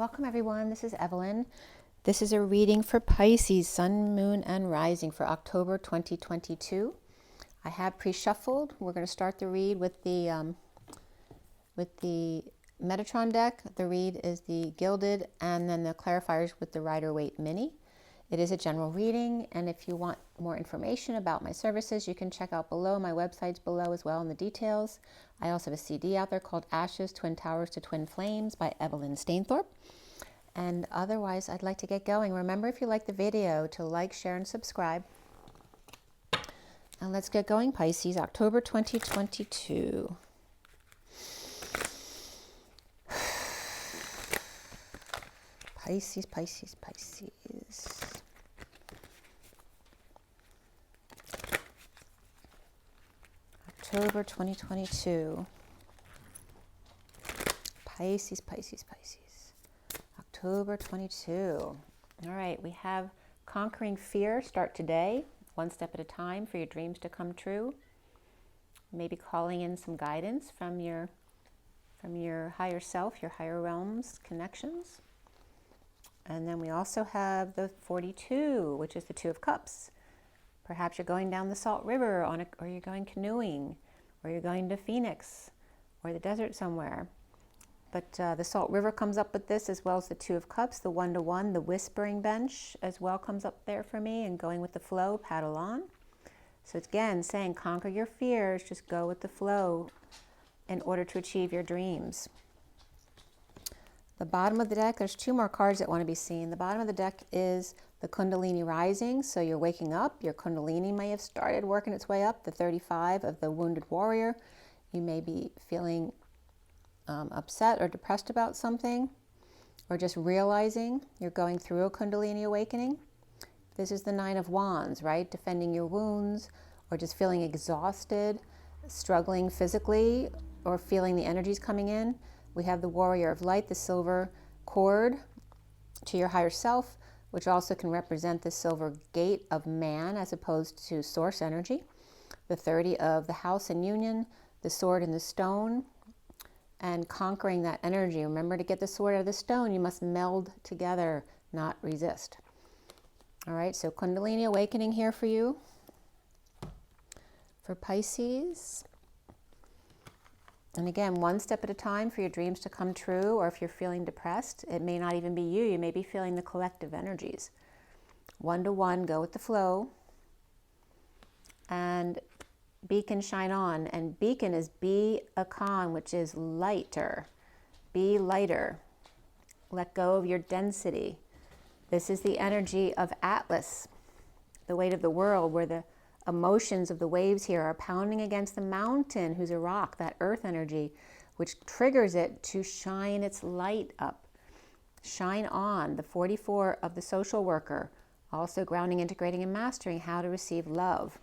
Welcome everyone, this is Evelyn. This is a reading for Pisces, Sun, Moon, and Rising for October 2022. I have pre-shuffled. We're going to start the read with the Metatron deck. The read is the Gilded, and then the clarifiers with the Rider-Waite Mini. It is a general reading, and if you want more information about my services, you can check out below. My website's below as well in the details. I also have a CD out there called Ashes, Twin Towers to Twin Flames by Evelyn Stainthorpe. And otherwise, I'd like to get going. Remember, if you like the video, to like, share, and subscribe. And let's get going, Pisces, October 2022. Pisces, Pisces, Pisces. October 2022. Pisces, Pisces, Pisces. October 22. All right, we have conquering fear. Start today, one step at a time for your dreams to come true. Maybe calling in some guidance from your higher self, your higher realms connections. And then we also have the 42, which is the Two of Cups. Perhaps you're going down the Salt River or you're going canoeing, or you're going to Phoenix or the desert somewhere. But the Salt River comes up with this, as well as the Two of Cups, the one-to-one, the whispering bench as well comes up there for me, and going with the flow, paddle on. So it's again saying conquer your fears, just go with the flow in order to achieve your dreams. The bottom of the deck, there's two more cards that want to be seen. The bottom of the deck is the Kundalini rising, so you're waking up. Your Kundalini may have started working its way up, the 35 of the wounded warrior. You may be feeling upset or depressed about something, or just realizing you're going through a Kundalini awakening. This is the Nine of Wands, right? Defending your wounds, or just feeling exhausted, struggling physically, or feeling the energies coming in. We have the Warrior of Light, the silver cord to your higher self, which also can represent the silver gate of man as opposed to source energy. The 30 of the house and union, the sword and the stone, and conquering that energy. Remember, to get the sword out of the stone, you must meld together, not resist. All right, so Kundalini awakening here for you. For Pisces. And again, one step at a time for your dreams to come true, or if you're feeling depressed, it may not even be you. You may be feeling the collective energies. One-to-one, go with the flow. And beacon shine on. And beacon is be a con, which is lighter. Be lighter. Let go of your density. This is the energy of Atlas, the weight of the world, where the emotions of the waves here are pounding against the mountain, who's a rock, that earth energy, which triggers it to shine its light up. Shine on. The 44 of the social worker, also grounding, integrating, and mastering how to receive love.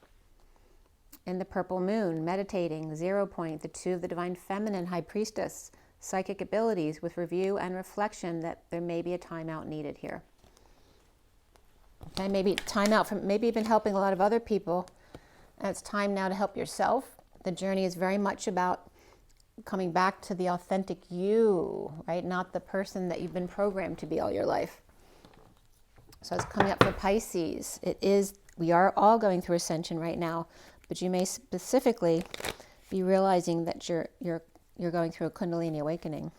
In the purple moon, meditating, 0 point, the 2 of the divine feminine, high priestess, psychic abilities with review and reflection, that there may be a timeout needed here. Okay, maybe timeout from, maybe you've been helping a lot of other people, and it's time now to help yourself. The journey is very much about coming back to the authentic you, right? Not the person that you've been programmed to be all your life. So it's coming up for Pisces. It is, we are all going through ascension right now, but you may specifically be realizing that you're going through a Kundalini awakening.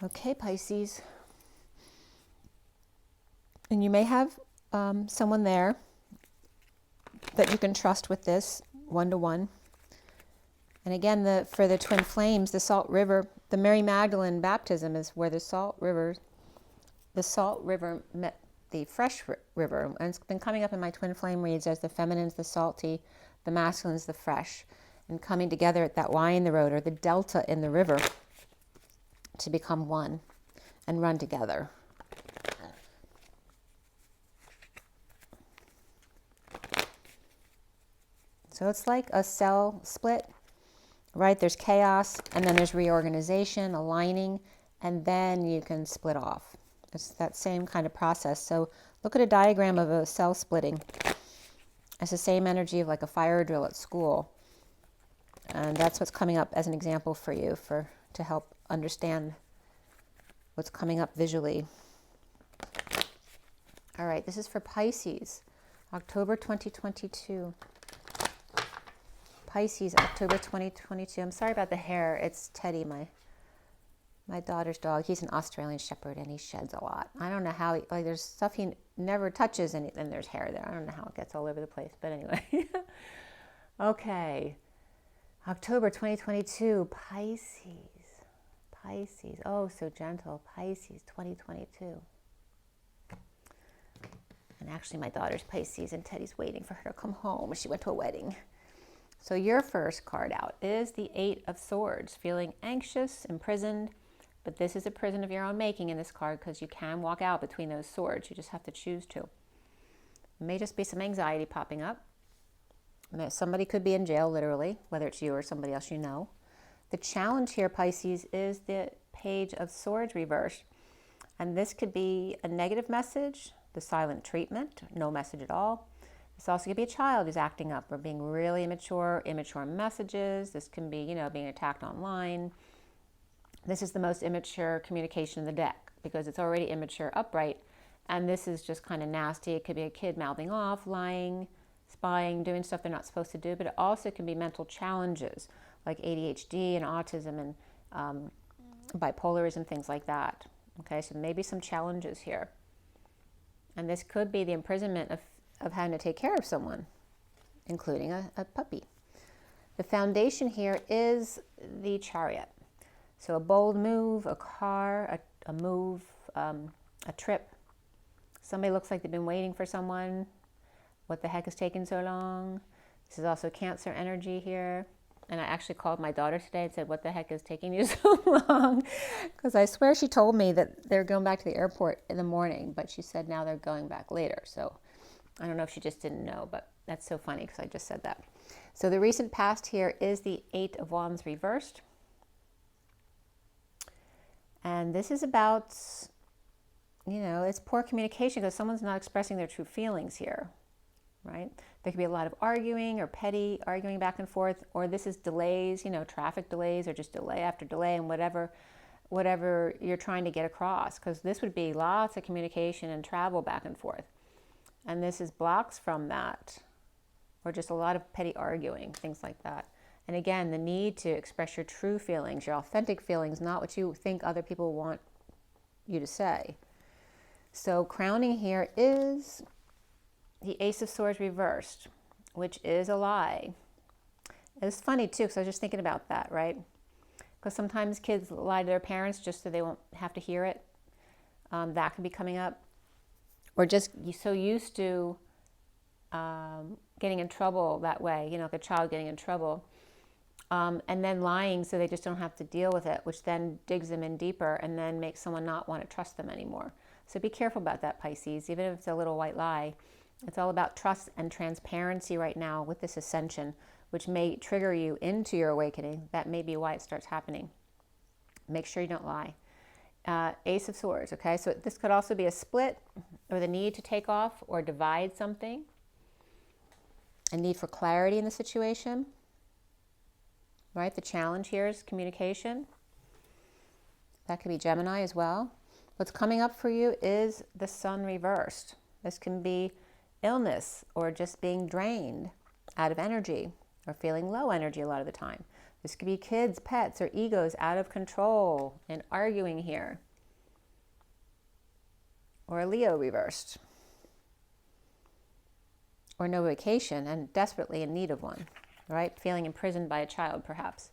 Okay, Pisces. And you may have someone there that you can trust with this, one-to-one. And again, for the twin flames, the Salt River, the Mary Magdalene baptism is where the Salt River met the fresh river. And it's been coming up in my twin flame reads as the feminine's the salty, the masculine's the fresh, and coming together at that Y in the road, or the delta in the river, to become one and run together. So it's like a cell split, right? There's chaos, and then there's reorganization, aligning, and then you can split off. It's that same kind of process. So look at a diagram of a cell splitting. It's the same energy of like a fire drill at school. And that's what's coming up as an example for you to help understand what's coming up visually. All right, this is for Pisces, October 2022. Pisces, October 2022. I'm sorry about the hair. It's Teddy, my daughter's dog. He's an Australian Shepherd, and he sheds a lot. I don't know how, like, there's stuff he never touches, and then there's hair there. I don't know how it gets all over the place, but anyway. Okay, October 2022, Pisces. Pisces, oh, so gentle. Pisces, 2022. And actually, my daughter's Pisces, and Teddy's waiting for her to come home. She went to a wedding. So your first card out is the Eight of Swords, feeling anxious, imprisoned. But this is a prison of your own making in this card, because you can walk out between those swords. You just have to choose to. It may just be some anxiety popping up. Somebody could be in jail, literally, whether it's you or somebody else you know. The challenge here, Pisces, is the Page of Swords reversed. And this could be a negative message, the silent treatment, no message at all. This also could be a child who's acting up or being really immature messages. This can be, you know, being attacked online. This is the most immature communication in the deck, because it's already immature upright. And this is just kind of nasty. It could be a kid mouthing off, lying, spying, doing stuff they're not supposed to do. But it also can be mental challenges like ADHD and autism and bipolarism, things like that. Okay, so maybe some challenges here. And this could be the imprisonment of having to take care of someone, including a puppy. The foundation here is the Chariot. So a bold move, a car, a move, a trip. Somebody looks like they've been waiting for someone. What the heck is taking so long? This is also Cancer energy here. And I actually called my daughter today and said, what the heck is taking you so long? Because I swear she told me that they're going back to the airport in the morning, but she said now they're going back later. So I don't know if she just didn't know, but that's so funny because I just said that. So the recent past here is the Eight of Wands reversed. And this is about, you know, it's poor communication because someone's not expressing their true feelings here, right? There could be a lot of arguing or petty arguing back and forth, or this is delays, you know, traffic delays or just delay after delay and whatever you're trying to get across, because this would be lots of communication and travel back and forth. And this is blocks from that, or just a lot of petty arguing, things like that. And again, the need to express your true feelings, your authentic feelings, not what you think other people want you to say. So crowning here is the Ace of Swords reversed, which is a lie. It's funny too, because I was just thinking about that, right? Because sometimes kids lie to their parents just so they won't have to hear it. That could be coming up. Or just so used to getting in trouble that way, you know, like a child getting in trouble. And then lying so they just don't have to deal with it, which then digs them in deeper and then makes someone not want to trust them anymore. So be careful about that, Pisces, even if it's a little white lie. It's all about trust and transparency right now with this ascension, which may trigger you into your awakening. That may be why it starts happening. Make sure you don't lie. Ace of Swords, okay? So this could also be a split or the need to take off or divide something. A need for clarity in the situation, right? The challenge here is communication. That could be Gemini as well. What's coming up for you is the Sun reversed. This can be illness or just being drained out of energy or feeling low energy a lot of the time. This could be kids, pets, or egos out of control and arguing here. Or a Leo reversed. Or no vacation and desperately in need of one, right? Feeling imprisoned by a child, perhaps.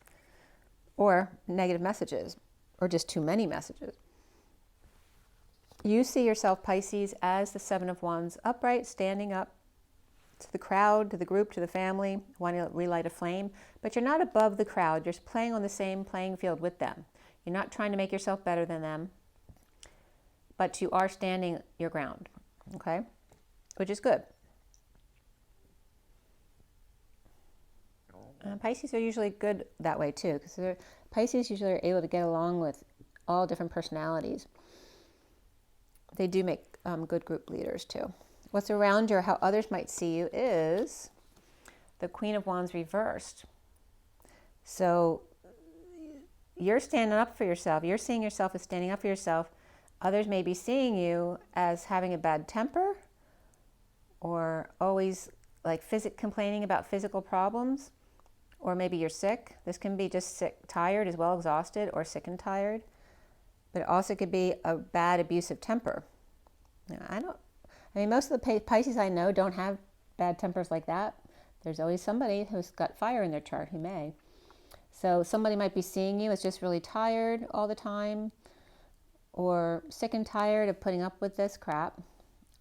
Or negative messages, or just too many messages. You see yourself, Pisces, as the Seven of Wands, upright, standing up to the crowd, to the group, to the family, wanting to relight a flame. But you're not above the crowd. You're playing on the same playing field with them. You're not trying to make yourself better than them. But you are standing your ground, okay? Which is good. Pisces are usually good that way too, because Pisces usually are able to get along with all different personalities. They do make good group leaders too. What's around you or how others might see you is the Queen of Wands reversed. So you're standing up for yourself. You're seeing yourself as standing up for yourself. Others may be seeing you as having a bad temper or always like complaining about physical problems, or maybe you're sick. This can be just sick, tired as well, exhausted, or sick and tired. But it also could be a bad abusive temper. Now, most of the Pisces I know don't have bad tempers like that. There's always somebody who's got fire in their chart who may. So somebody might be seeing you as just really tired all the time, or sick and tired of putting up with this crap.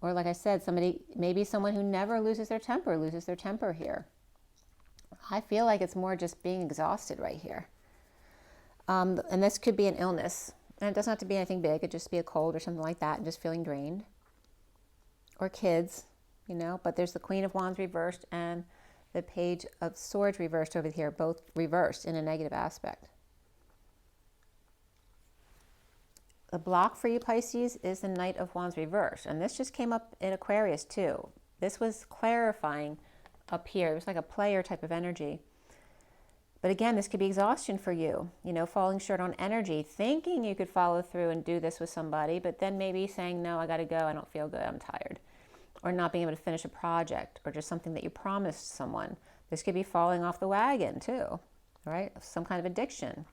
Or like I said, maybe someone who never loses their temper here. I feel like it's more just being exhausted right here. And this could be an illness. And it doesn't have to be anything big. It could just be a cold or something like that, and just feeling drained. Or kids, but there's the Queen of Wands reversed and the Page of Swords reversed over here, both reversed in a negative aspect. The block for you, Pisces, is the Knight of Wands reversed. And this just came up in Aquarius too. This was clarifying up here. It was like a player type of energy. But again, this could be exhaustion for you, falling short on energy, thinking you could follow through and do this with somebody, but then maybe saying, no, I got to go. I don't feel good. I'm tired. Or not being able to finish a project, or just something that you promised someone. This could be falling off the wagon too, right? Some kind of addiction.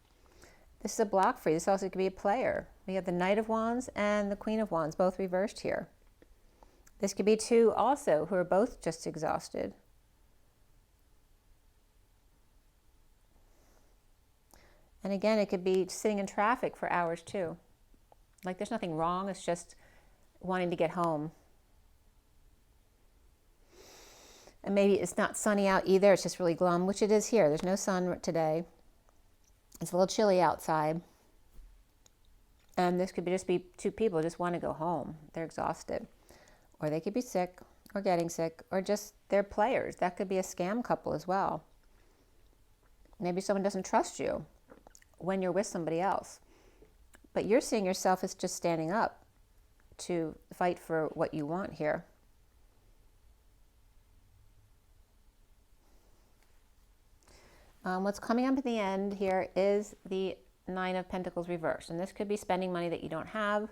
This is a block for you. This also could be a player. We have the Knight of Wands and the Queen of Wands, both reversed here. This could be two also who are both just exhausted. And again, it could be sitting in traffic for hours too. Like there's nothing wrong. It's just wanting to get home. And maybe it's not sunny out either. It's just really glum, which it is here. There's no sun today. It's a little chilly outside. And this could just be two people who just want to go home. They're exhausted. Or they could be sick or getting sick, or just they're players. That could be a scam couple as well. Maybe someone doesn't trust you when you're with somebody else. But you're seeing yourself as just standing up to fight for what you want here. What's coming up at the end here is the Nine of Pentacles reversed. And this could be spending money that you don't have,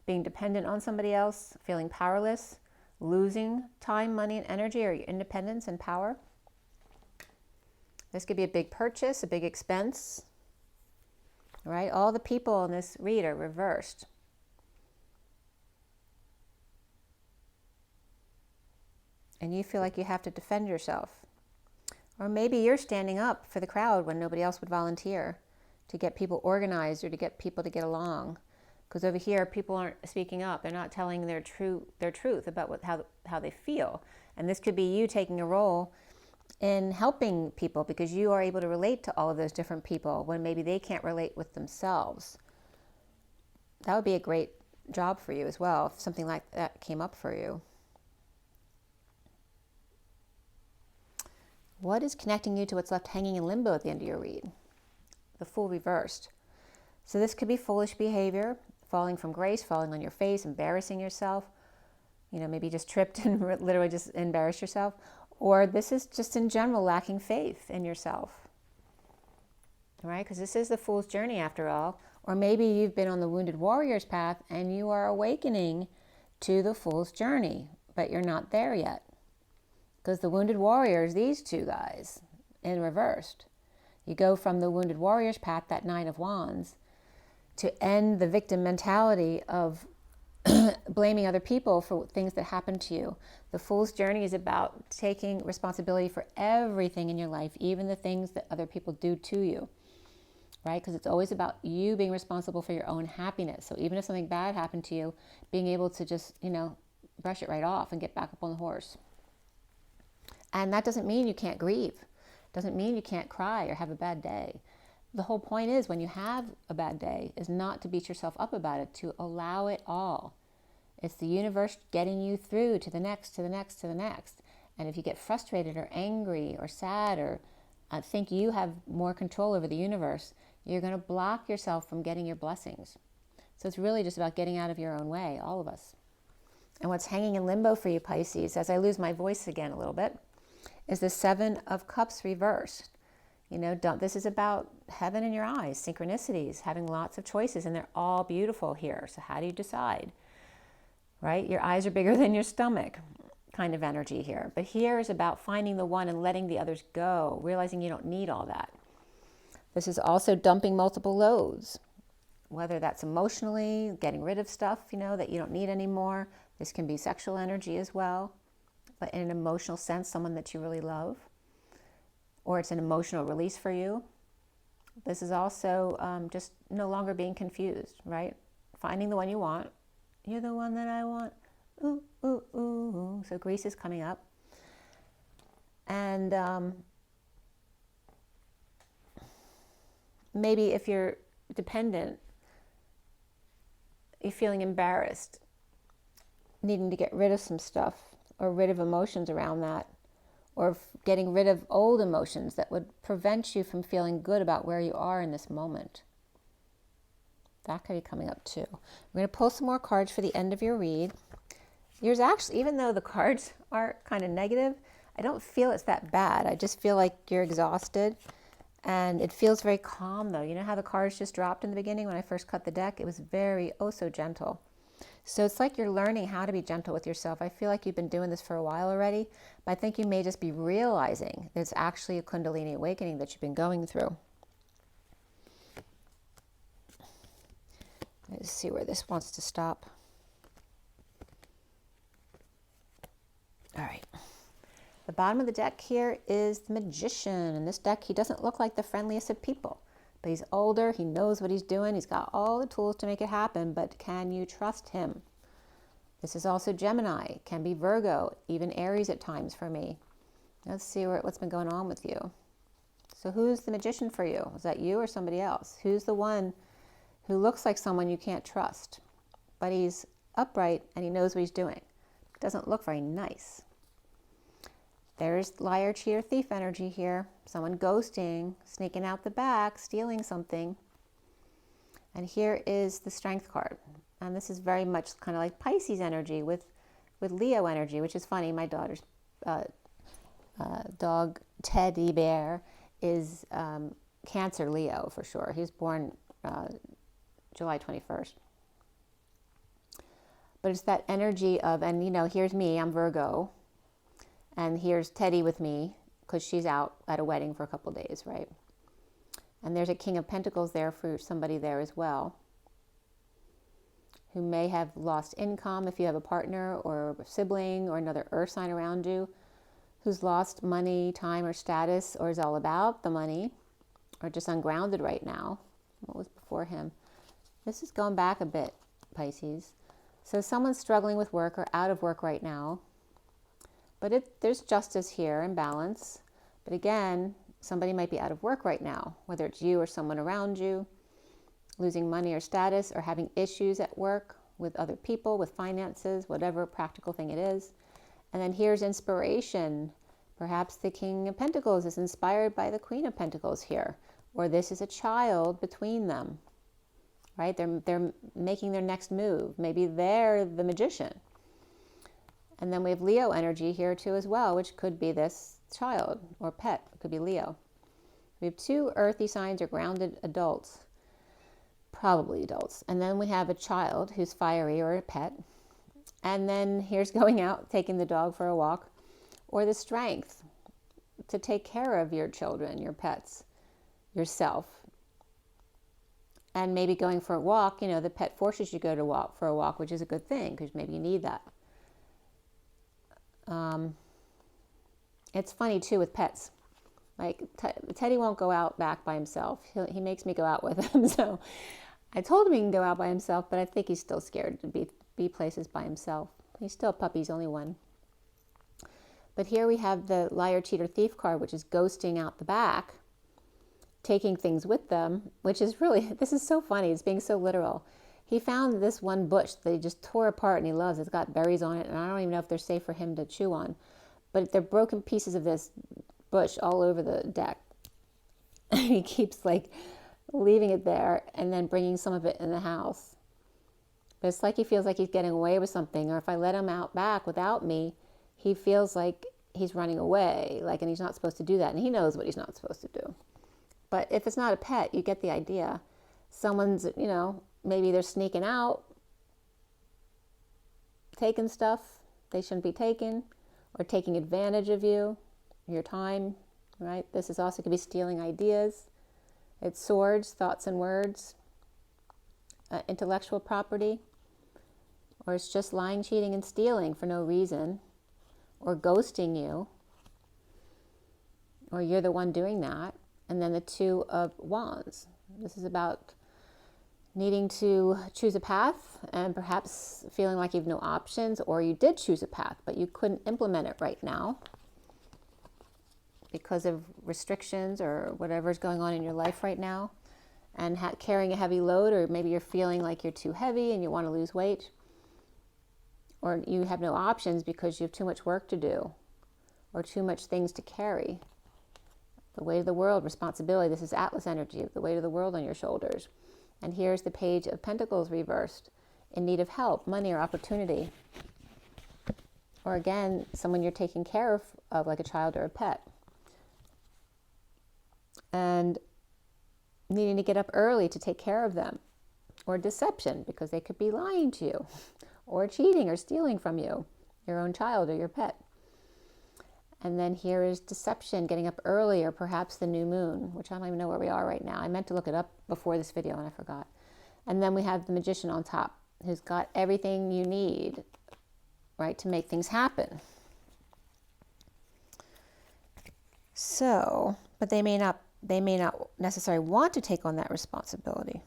being dependent on somebody else, feeling powerless, losing time, money, and energy, or your independence and power. This could be a big purchase, a big expense, right? All the people in this read are reversed. And you feel like you have to defend yourself. Or maybe you're standing up for the crowd when nobody else would volunteer, to get people organized or to get people to get along. Because over here, people aren't speaking up. They're not telling their truth about how they feel. And this could be you taking a role in helping people, because you are able to relate to all of those different people when maybe they can't relate with themselves. That would be a great job for you as well, if something like that came up for you. What is connecting you to what's left hanging in limbo at the end of your read? The Fool reversed. So this could be foolish behavior, falling from grace, falling on your face, embarrassing yourself. Maybe just tripped and literally just embarrassed yourself. Or this is just in general lacking faith in yourself, right? Because this is the Fool's journey after all. Or maybe you've been on the Wounded Warrior's path and you are awakening to the Fool's journey, but you're not there yet. Because the Wounded Warriors, these two guys, in reversed. You go from the Wounded Warrior's path, that Nine of Wands, to end the victim mentality of blaming other people for things that happen to you. The Fool's journey is about taking responsibility for everything in your life, even the things that other people do to you, right? Because it's always about you being responsible for your own happiness. So even if something bad happened to you, being able to just, brush it right off and get back up on the horse. And that doesn't mean you can't grieve. Doesn't mean you can't cry or have a bad day. The whole point is, when you have a bad day, is not to beat yourself up about it, to allow it all. It's the universe getting you through to the next, to the next, to the next. And if you get frustrated or angry or sad or think you have more control over the universe, you're going to block yourself from getting your blessings. So it's really just about getting out of your own way, all of us. And what's hanging in limbo for you, Pisces, as I lose my voice again a little bit, is the Seven of Cups reversed. You know, this is about heaven in your eyes, synchronicities, having lots of choices, and they're all beautiful here. So how do you decide? Right? Your eyes are bigger than your stomach kind of energy here. But here is about finding the one and letting the others go, realizing you don't need all that. This is also dumping multiple loads, whether that's emotionally, getting rid of stuff, you know, that you don't need anymore. This can be sexual energy as well, but in an emotional sense, someone that you really love, or it's an emotional release for you. This is also just no longer being confused, right? Finding the one you want. You're the one that I want. Ooh, ooh, ooh. So Greece is coming up. And maybe if you're dependent, you're feeling embarrassed, needing to get rid of some stuff, or rid of emotions around that, or getting rid of old emotions that would prevent you from feeling good about where you are in this moment. That could be coming up too. We're going to pull some more cards for the end of your read. Yours actually, even though the cards are kind of negative, I don't feel it's that bad. I just feel like you're exhausted, and it feels very calm though. You know how the cards just dropped in the beginning when I first cut the deck? It was very, oh so gentle. So it's like you're learning how to be gentle with yourself. I feel like you've been doing this for a while already, but I think you may just be realizing that it's actually a Kundalini awakening that you've been going through. Let's see where this wants to stop. All right. The bottom of the deck here is the Magician. In this deck, he doesn't look like the friendliest of people, but he's older. He knows what he's doing. He's got all the tools to make it happen, but can you trust him? This is also Gemini, can be Virgo, even Aries at times for me. Let's see what's been going on with you. So who's the Magician for you? Is that you or somebody else? Who's the one who looks like someone you can't trust, but he's upright and he knows what he's doing? Doesn't look very nice. There's liar, cheater, thief energy here. Someone ghosting, sneaking out the back, stealing something. And here is the Strength card. And this is very much kind of like Pisces energy with Leo energy, which is funny. My daughter's dog, Teddy Bear, is Cancer Leo for sure. He was born July 21st. But it's that energy of, and you know, here's me, I'm Virgo. And here's Teddy with me, because she's out at a wedding for a couple days, right? And there's a King of Pentacles there for somebody there as well, who may have lost income if you have a partner or a sibling or another earth sign around you, who's lost money, time, or status, or is all about the money, or just ungrounded right now. What was before him? This is going back a bit, Pisces. So someone's struggling with work or out of work right now. But there's justice here and balance. But again, somebody might be out of work right now, whether it's you or someone around you, losing money or status, or having issues at work with other people, with finances, whatever practical thing it is. And then here's inspiration. Perhaps the King of Pentacles is inspired by the Queen of Pentacles here, or this is a child between them, right? They're making their next move. Maybe they're the Magician. And then we have Leo energy here too as well, which could be this child or pet. It could be Leo. We have two earthy signs or grounded adults, probably adults. And then we have a child who's fiery or a pet. And then here's going out, taking the dog for a walk, or the strength to take care of your children, your pets, yourself. And maybe going for a walk, you know, the pet forces you to go for a walk, which is a good thing because maybe you need that. It's funny too with pets. Like Teddy won't go out back by himself. He makes me go out with him. So I told him he can go out by himself, but I think he's still scared to be places by himself. He's still a puppy. He's only one. But here we have the liar, cheater, thief card, which is ghosting out the back, taking things with them, which is really, this is so funny. It's being so literal. He found this one bush that he just tore apart and he loves. It's got berries on it, and I don't even know if they're safe for him to chew on. But they're broken pieces of this bush all over the deck. And he keeps like leaving it there and then bringing some of it in the house. But it's like he feels like he's getting away with something, or if I let him out back without me, he feels like he's running away, and he's not supposed to do that. And he knows what he's not supposed to do. But if it's not a pet, you get the idea. Someone's, you know, maybe they're sneaking out, taking stuff they shouldn't be taking, or taking advantage of you, your time, right? This is also could be stealing ideas. It's swords, thoughts and words, intellectual property, or it's just lying, cheating, and stealing for no reason, or ghosting you, or you're the one doing that. And then the Two of Wands. This is about needing to choose a path and perhaps feeling like you have no options, or you did choose a path, but you couldn't implement it right now because of restrictions or whatever's going on in your life right now, and carrying a heavy load, or maybe you're feeling like you're too heavy and you want to lose weight, or you have no options because you have too much work to do or too much things to carry. The weight of the world, responsibility. This is Atlas energy, the weight of the world on your shoulders. And here's the Page of Pentacles reversed, in need of help, money, or opportunity. Or again, someone you're taking care of like a child or a pet. And needing to get up early to take care of them. Or deception, because they could be lying to you. Or cheating or stealing from you, your own child or your pet. And then here is deception, getting up early, or perhaps the new moon, which I don't even know where we are right now. I meant to look it up before this video and I forgot. And then we have the Magician on top, who's got everything you need, right, to make things happen. So, but they may not necessarily want to take on that responsibility.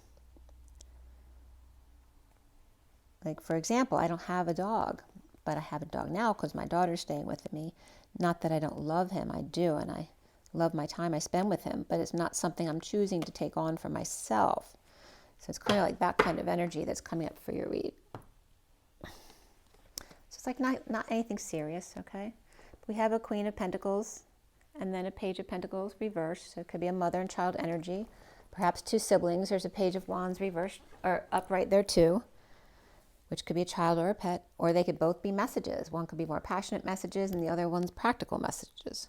Like, for example, I don't have a dog, but I have a dog now because my daughter's staying with me. Not that I don't love him, I do, and I love my time I spend with him, but it's not something I'm choosing to take on for myself. So it's kind of like that kind of energy that's coming up for your read. So it's like not anything serious, okay? We have a Queen of Pentacles and then a Page of Pentacles reversed. So it could be a mother and child energy, perhaps two siblings. There's a Page of Wands reversed or upright there too, which could be a child or a pet, or they could both be messages. One could be more passionate messages and the other one's practical messages.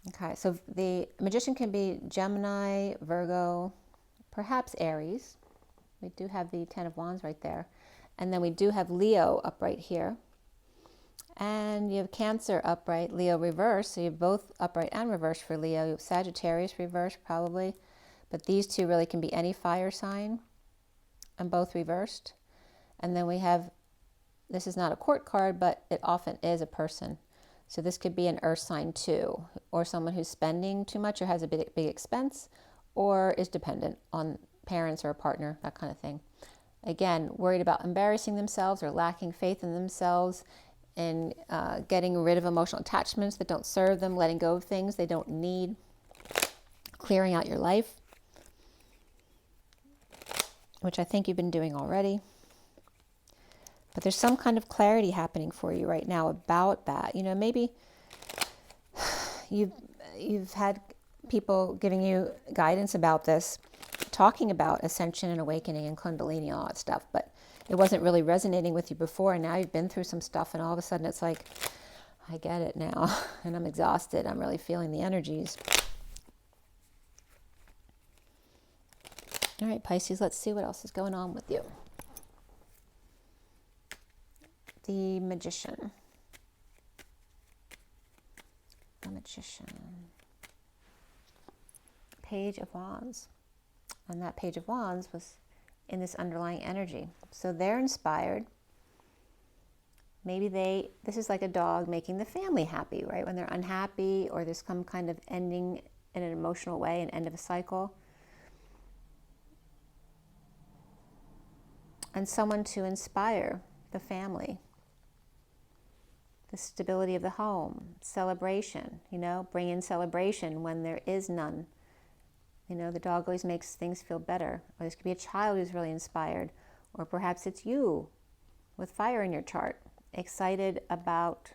Okay, so the Magician can be Gemini, Virgo, perhaps Aries. We do have the Ten of Wands right there. And then we do have Leo upright here. And you have Cancer upright, Leo reversed. So you have both upright and reversed for Leo. You have Sagittarius reversed probably. But these two really can be any fire sign, and both reversed. And then we have, this is not a court card, but it often is a person. So this could be an earth sign too, or someone who's spending too much or has a big expense, or is dependent on parents or a partner, that kind of thing. Again, worried about embarrassing themselves or lacking faith in themselves, and getting rid of emotional attachments that don't serve them, letting go of things they don't need, clearing out your life, which I think you've been doing already. But there's some kind of clarity happening for you right now about that. You know, maybe you've had people giving you guidance about this, talking about ascension and awakening and Kundalini and all that stuff, but it wasn't really resonating with you before, and now you've been through some stuff, and all of a sudden it's like, I get it now, and I'm exhausted. I'm really feeling the energies. All right, Pisces, let's see what else is going on with you. The Magician. The Magician. Page of Wands. And that Page of Wands was in this underlying energy. So they're inspired. Maybe this is like a dog making the family happy, right? When they're unhappy, or there's some kind of ending in an emotional way, an end of a cycle. And someone to inspire the family. The stability of the home, celebration, you know, bring in celebration when there is none. You know, the dog always makes things feel better. Or this could be a child who's really inspired. Or perhaps it's you with fire in your chart, excited about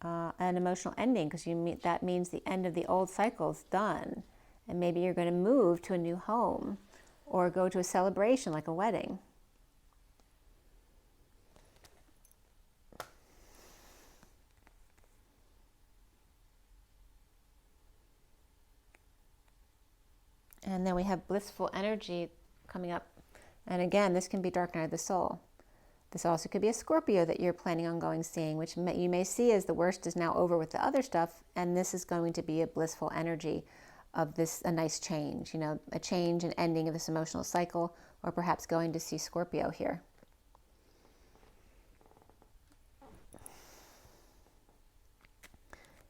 an emotional ending, because that means the end of the old cycle is done. And maybe you're going to move to a new home or go to a celebration like a wedding. And then we have blissful energy coming up. And again, this can be dark night of the soul. This also could be a Scorpio that you're planning on going seeing, which you may see as the worst is now over with the other stuff, and this is going to be a blissful energy of this, a nice change, you know, a change and ending of this emotional cycle, or perhaps going to see Scorpio here.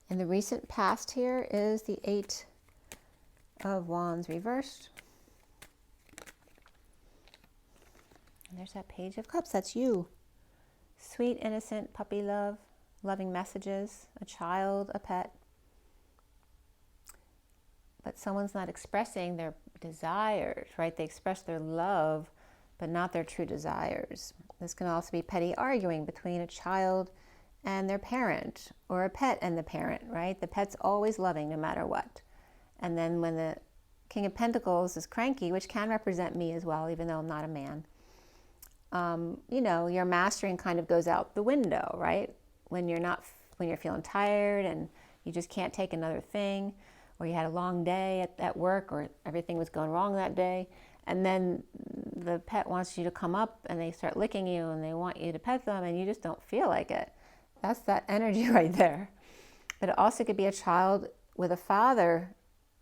In the recent past here is the 8 of Wands reversed. And there's that Page of Cups. That's you. Sweet, innocent puppy love, loving messages, a child, a pet. But someone's not expressing their desires, right? They express their love, but not their true desires. This can also be petty arguing between a child and their parent, or a pet and the parent, right? The pet's always loving no matter what. And then when the King of Pentacles is cranky, which can represent me as well, even though I'm not a man, you know, your mastering kind of goes out the window, right? When you're feeling tired and you just can't take another thing, or you had a long day at work, or everything was going wrong that day, and then the pet wants you to come up and they start licking you and they want you to pet them and you just don't feel like it. That's that energy right there. But it also could be a child with a father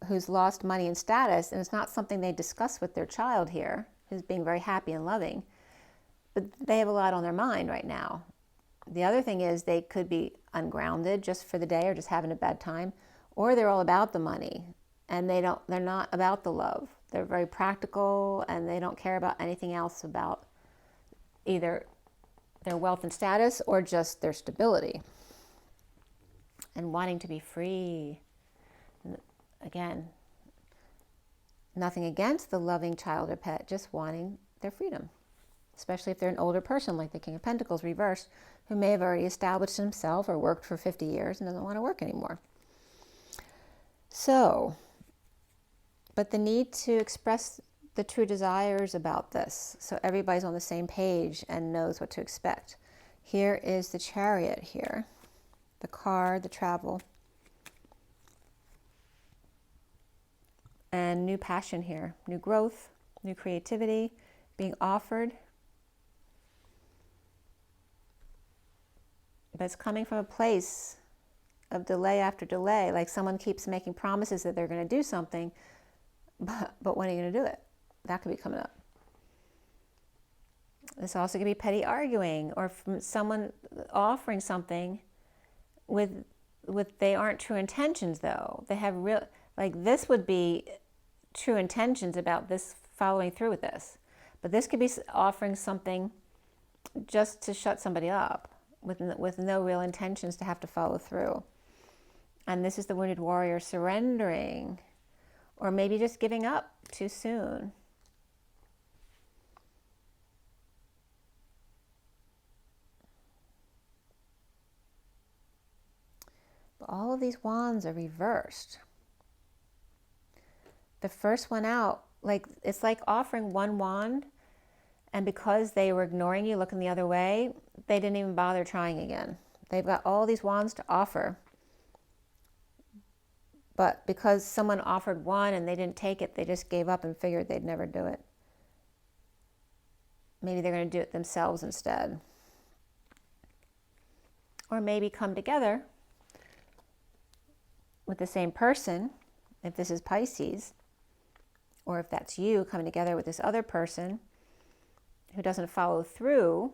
who's lost money and status, and it's not something they discuss with their child here, who's being very happy and loving. But they have a lot on their mind right now. The other thing is they could be ungrounded just for the day, or just having a bad time, or they're all about the money and they're not about the love. They're very practical and they don't care about anything else about either their wealth and status or just their stability and wanting to be free. Again, nothing against the loving child or pet, just wanting their freedom, especially if they're an older person like the King of Pentacles reversed, who may have already established himself or worked for 50 years and doesn't want to work anymore. So, but the need to express the true desires about this, so everybody's on the same page and knows what to expect. Here is the Chariot here, the car, the travel, and new passion here, new growth, new creativity being offered. But it's coming from a place of delay after delay, like someone keeps making promises that they're going to do something, but when are you going to do it? That could be coming up. This also could be petty arguing, or from someone offering something with they aren't true intentions though. They have real, like this would be true intentions about this, following through with this. But this could be offering something just to shut somebody up with no real intentions to have to follow through. And this is the wounded warrior surrendering, or maybe just giving up too soon. But all of these wands are reversed. The first one out, like it's like offering one wand, and because they were ignoring you, looking the other way, they didn't even bother trying again. They've got all these wands to offer. But because someone offered one and they didn't take it, they just gave up and figured they'd never do it. Maybe they're going to do it themselves instead. Or maybe come together with the same person, if this is Pisces, or if that's you coming together with this other person who doesn't follow through,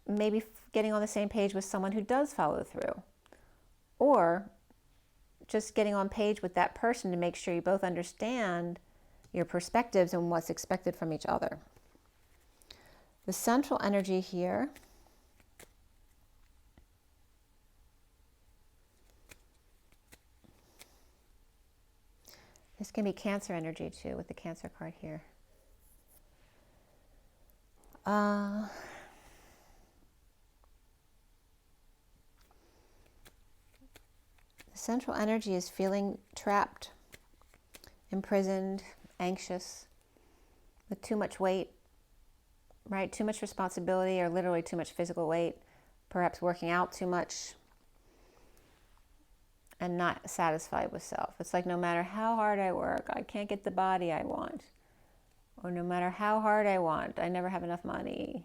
maybe getting on the same page with someone who does follow through. Or just getting on page with that person to make sure you both understand your perspectives and what's expected from each other. The central energy here this can be Cancer energy too, with the Cancer card here. The central energy is feeling trapped, imprisoned, anxious, with too much weight, right? Too much responsibility, or literally too much physical weight, perhaps working out too much. and not satisfied with self. It's like no matter how hard I work, I can't get the body I want. Or no matter how hard I want, I never have enough money.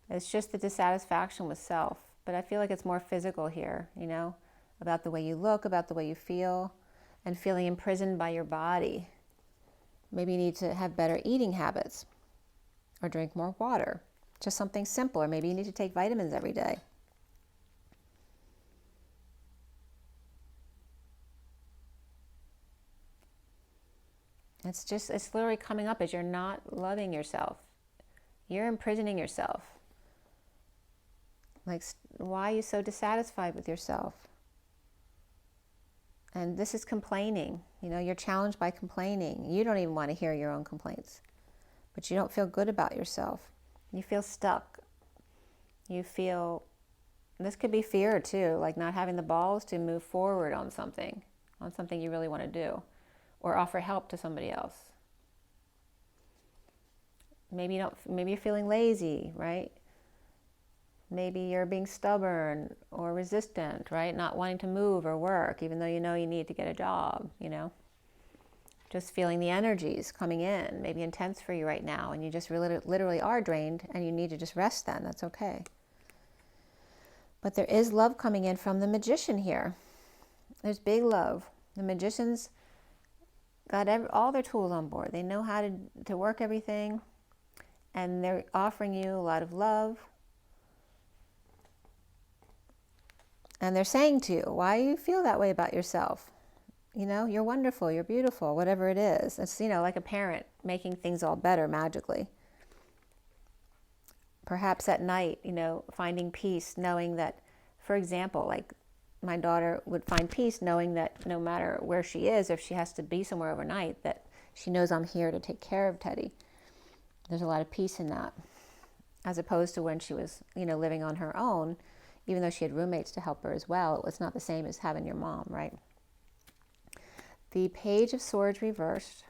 It's just the dissatisfaction with self. But I feel like it's more physical here, you know, about the way you look, about the way you feel, and feeling imprisoned by your body. Maybe you need to have better eating habits or drink more water. Just something simple. Or maybe you need to take vitamins every day. It's literally coming up as you're not loving yourself. You're imprisoning yourself. Like, why are you so dissatisfied with yourself? And this is complaining. You know, you're challenged by complaining. You don't even want to hear your own complaints. But you don't feel good about yourself. You feel stuck. You feel, this could be fear too, like not having the balls to move forward on something you really want to do, or offer help to somebody else. Maybe you're feeling lazy, right? Maybe you're being stubborn or resistant, right? Not wanting to move or work, even though you know you need to get a job, you know? Just feeling the energies coming in, maybe intense for you right now, and you just really, literally are drained and you need to just rest then. That's okay. But there is love coming in from the Magician here. There's big love. The Magician's got all their tools on board. They know how to work everything, and they're offering you a lot of love. And they're saying to you, why do you feel that way about yourself? You know, you're wonderful, you're beautiful, whatever it is. It's, you know, like a parent making things all better magically. Perhaps at night, you know, finding peace, knowing that, for example, like my daughter would find peace knowing that no matter where she is, if she has to be somewhere overnight, that she knows I'm here to take care of Teddy. There's a lot of peace in that, as opposed to when she was, you know, living on her own. Even though she had roommates to help her as well, it was not the same as having your mom, right? The Page of Swords reversed.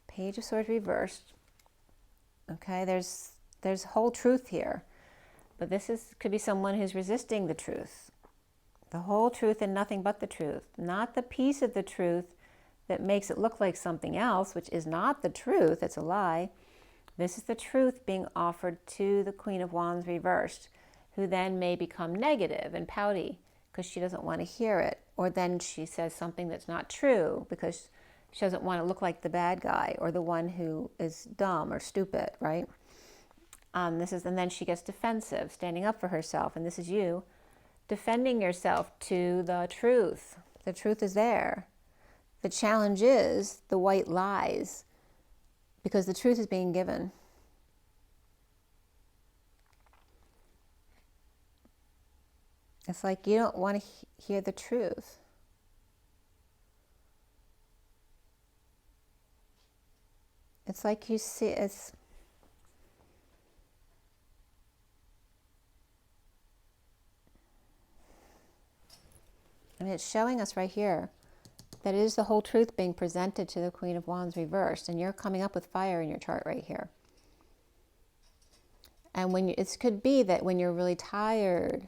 Page of Swords reversed. Okay, there's whole truth here. But could be someone who's resisting the truth. The whole truth and nothing but the truth. Not the piece of the truth that makes it look like something else, which is not the truth, it's a lie. This is the truth being offered to the Queen of Wands reversed, who then may become negative and pouty because she doesn't want to hear it. Or then she says something that's not true because she doesn't want to look like the bad guy or the one who is dumb or stupid, right? And then she gets defensive, standing up for herself. And this is you defending yourself to the truth. The truth is there. The challenge is the white lies, because the truth is being given. It's like you don't want to hear the truth. It's like you see, it's showing us right here that it is the whole truth being presented to the Queen of Wands reversed, and you're coming up with fire in your chart right here. And it could be that when you're really tired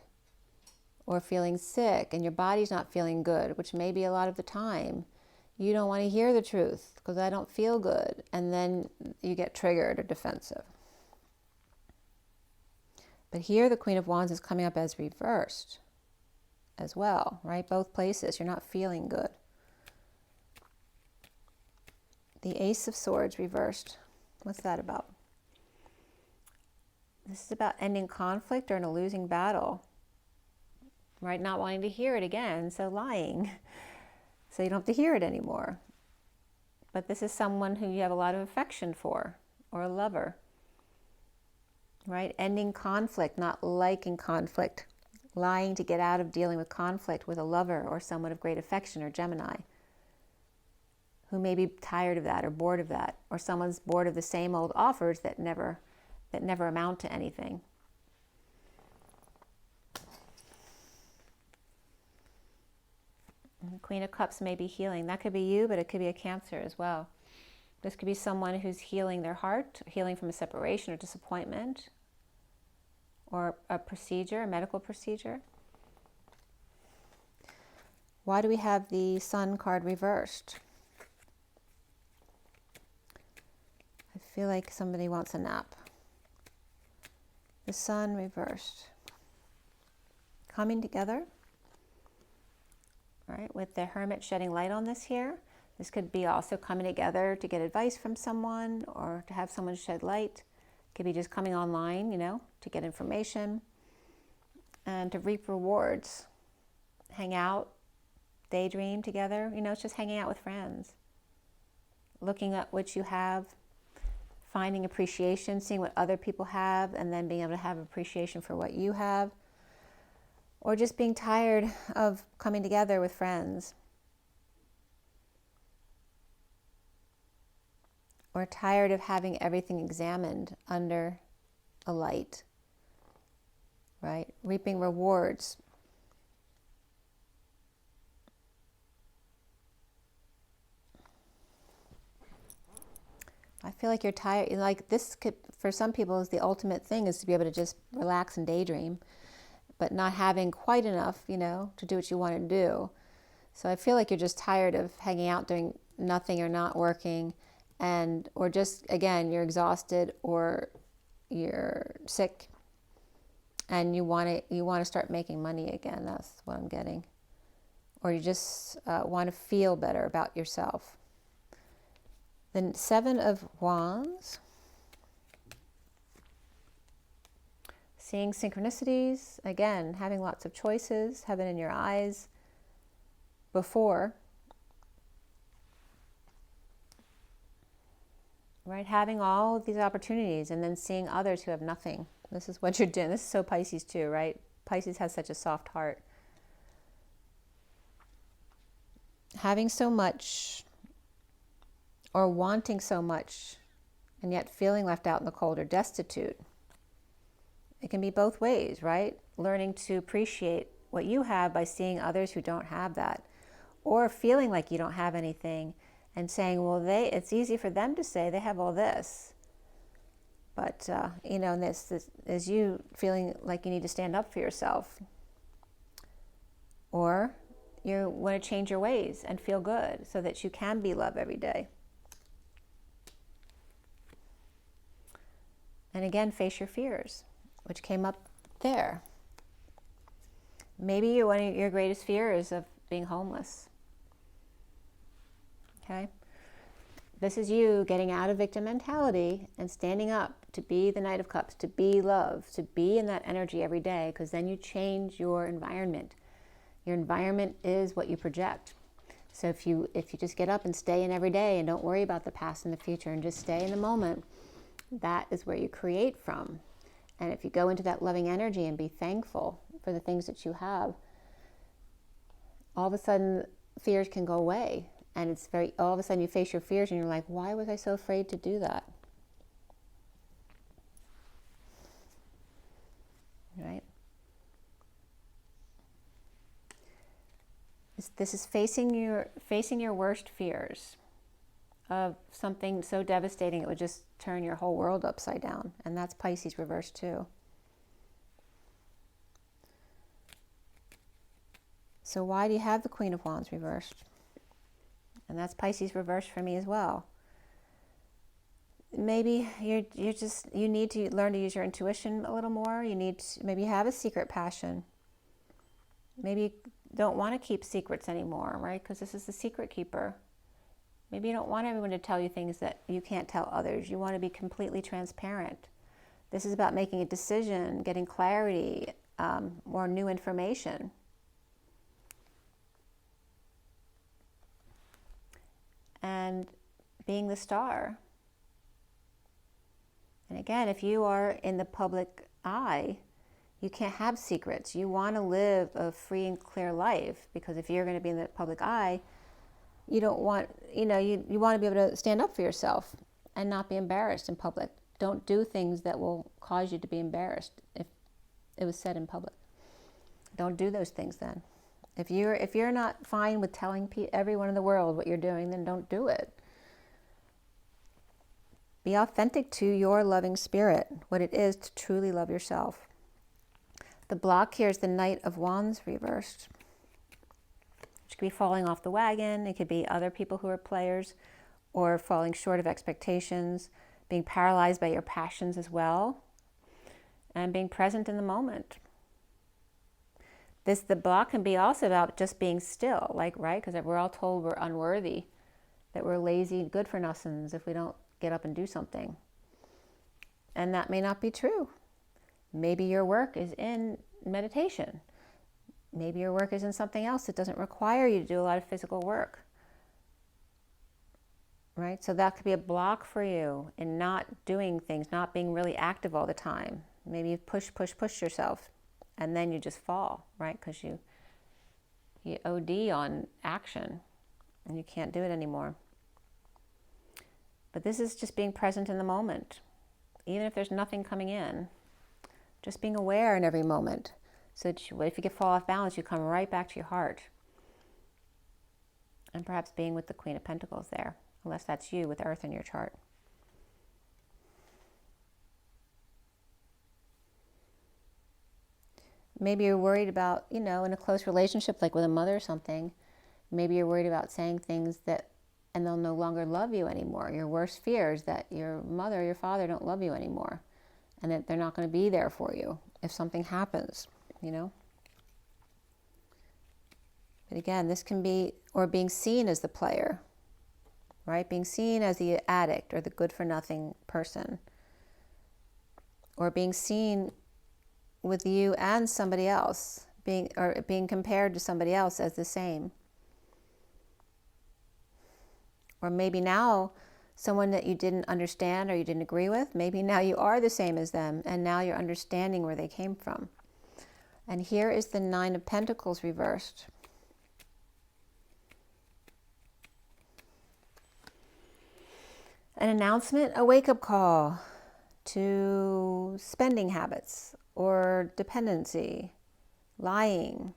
or feeling sick and your body's not feeling good, which may be a lot of the time, you don't want to hear the truth because I don't feel good, and then you get triggered or defensive. But here the Queen of Wands is coming up as reversed as well, right? Both places, you're not feeling good. The Ace of Swords reversed. What's that about? This is about ending conflict or in a losing battle, right? Not wanting to hear it again, so lying. So you don't have to hear it anymore. But this is someone who you have a lot of affection for, or a lover, right? Ending conflict, not liking conflict. Lying to get out of dealing with conflict with a lover or someone of great affection, or Gemini, who may be tired of that or bored of that, or someone's bored of the same old offers that never amount to anything. And the Queen of Cups may be healing. That could be you, but it could be a Cancer as well. This could be someone who's healing their heart, healing from a separation or disappointment, or a procedure, a medical procedure. Why do we have the Sun card reversed? I feel like somebody wants a nap. The Sun reversed. Coming together, right, with the Hermit shedding light on this here. This could be also coming together to get advice from someone or to have someone shed light. It could be just coming online, you know, to get information and to reap rewards. Hang out, daydream together, you know, it's just hanging out with friends. Looking at what you have, finding appreciation, seeing what other people have, and then being able to have appreciation for what you have. Or just being tired of coming together with friends. Or tired of having everything examined under a light, right? Reaping rewards. I feel like you're tired, like this could, for some people, is the ultimate thing, is to be able to just relax and daydream, but not having quite enough, you know, to do what you want to do. So I feel like you're just tired of hanging out doing nothing or not working, and or just, again, you're exhausted or you're sick and you want to start making money again. That's what I'm getting. Or you just want to feel better about yourself. The Seven of Wands. Seeing synchronicities, again, having lots of choices, heaven in your eyes before. Right, having all of these opportunities and then seeing others who have nothing. This is what you're doing. This is so Pisces too, right? Pisces has such a soft heart. Having so much or wanting so much and yet feeling left out in the cold or destitute. It can be both ways, right? Learning to appreciate what you have by seeing others who don't have that, or feeling like you don't have anything and saying, well, it's easy for them to say they have all this. But, you know, this is you feeling like you need to stand up for yourself. Or you want to change your ways and feel good so that you can be love every day. And again, face your fears, which came up there. Maybe one of your greatest fears of being homeless. Okay? This is you getting out of victim mentality and standing up to be the Knight of Cups, to be love, to be in that energy every day, because then you change your environment. Your environment is what you project. So if you just get up and stay in every day and don't worry about the past and the future and just stay in the moment, that is where you create from. And if you go into that loving energy and be thankful for the things that you have, all of a sudden fears can go away. And it's all of a sudden you face your fears and you're like, why was I so afraid to do that? Right? This is facing your worst fears of something so devastating it would just turn your whole world upside down. And that's Pisces reversed too. So why do you have the Queen of Wands reversed? And that's Pisces reversed for me as well. Maybe you need to learn to use your intuition a little more. Maybe you have a secret passion. Maybe you don't want to keep secrets anymore, right? Because this is the secret keeper. Maybe you don't want everyone to tell you things that you can't tell others. You want to be completely transparent. This is about making a decision, getting clarity, or new information. And being the star. And again, if you are in the public eye, you can't have secrets. You want to live a free and clear life, because if you're going to be in the public eye, you don't want, you want to be able to stand up for yourself and not be embarrassed in public. Don't do things that will cause you to be embarrassed if it was said in public. Don't do those things then. If you're not fine with telling everyone in the world what you're doing, then don't do it. Be authentic to your loving spirit, what it is to truly love yourself. The block here is the Knight of Wands reversed. which could be falling off the wagon. It could be other people who are players, or falling short of expectations, being paralyzed by your passions as well, and being present in the moment. The block can be also about just being still, like, right? Because we're all told we're unworthy, that we're lazy, good for nothings if we don't get up and do something. And that may not be true. Maybe your work is in meditation. Maybe your work is in something else that doesn't require you to do a lot of physical work. Right? So that could be a block for you in not doing things, not being really active all the time. Maybe you push yourself, and then you just fall, right? Because you OD on action, and you can't do it anymore. But this is just being present in the moment. Even if there's nothing coming in, just being aware in every moment. So that if you fall off balance, you come right back to your heart. And perhaps being with the Queen of Pentacles there, unless that's you with Earth in your chart. Maybe you're worried about, in a close relationship, like with a mother or something, maybe you're worried about saying things and they'll no longer love you anymore. Your worst fear is that your mother or your father don't love you anymore, and that they're not going to be there for you if something happens, But again, this can be, or being seen as the player, right? Being seen as the addict or the good-for-nothing person, or being seen with you and somebody else, being compared to somebody else as the same. Or maybe now, someone that you didn't understand or you didn't agree with, maybe now you are the same as them, and now you're understanding where they came from. And here is the Nine of Pentacles reversed. An announcement, a wake-up call to spending habits or dependency, lying,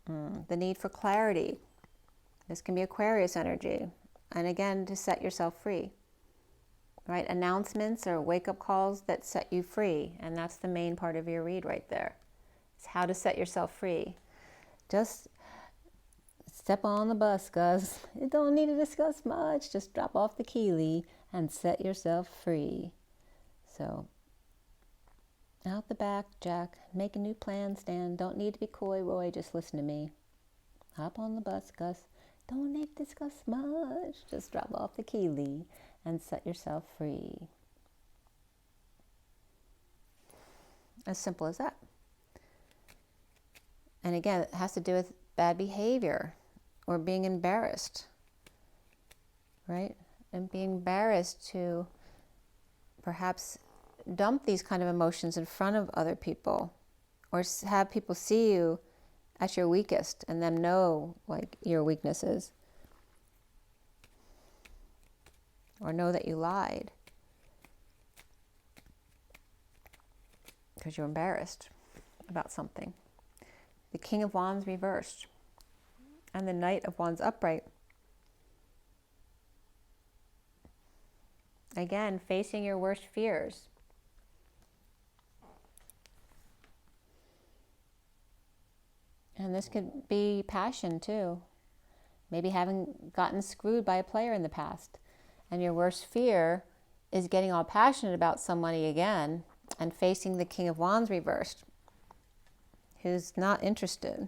the need for clarity. This can be Aquarius energy. And again, to set yourself free, right? Announcements or wake-up calls that set you free. And that's the main part of your read right there. It's how to set yourself free. Just step on the bus, cuz you don't need to discuss much. Just drop off the keely and set yourself free. So, out the back, Jack. Make a new plan, Stan. Don't need to be coy, Roy. Just listen to me. Hop on the bus, Gus. Don't need to discuss much. Just drop off the keely and set yourself free. As simple as that. And again, it has to do with bad behavior or being embarrassed, right? And being embarrassed to perhaps dump these kind of emotions in front of other people, or have people see you at your weakest and them know like your weaknesses, or know that you lied because you're embarrassed about something. The King of Wands reversed and the Knight of Wands upright. Again, facing your worst fears. And this could be passion too. Maybe having gotten screwed by a player in the past. And your worst fear is getting all passionate about somebody again and facing the King of Wands reversed, who's not interested.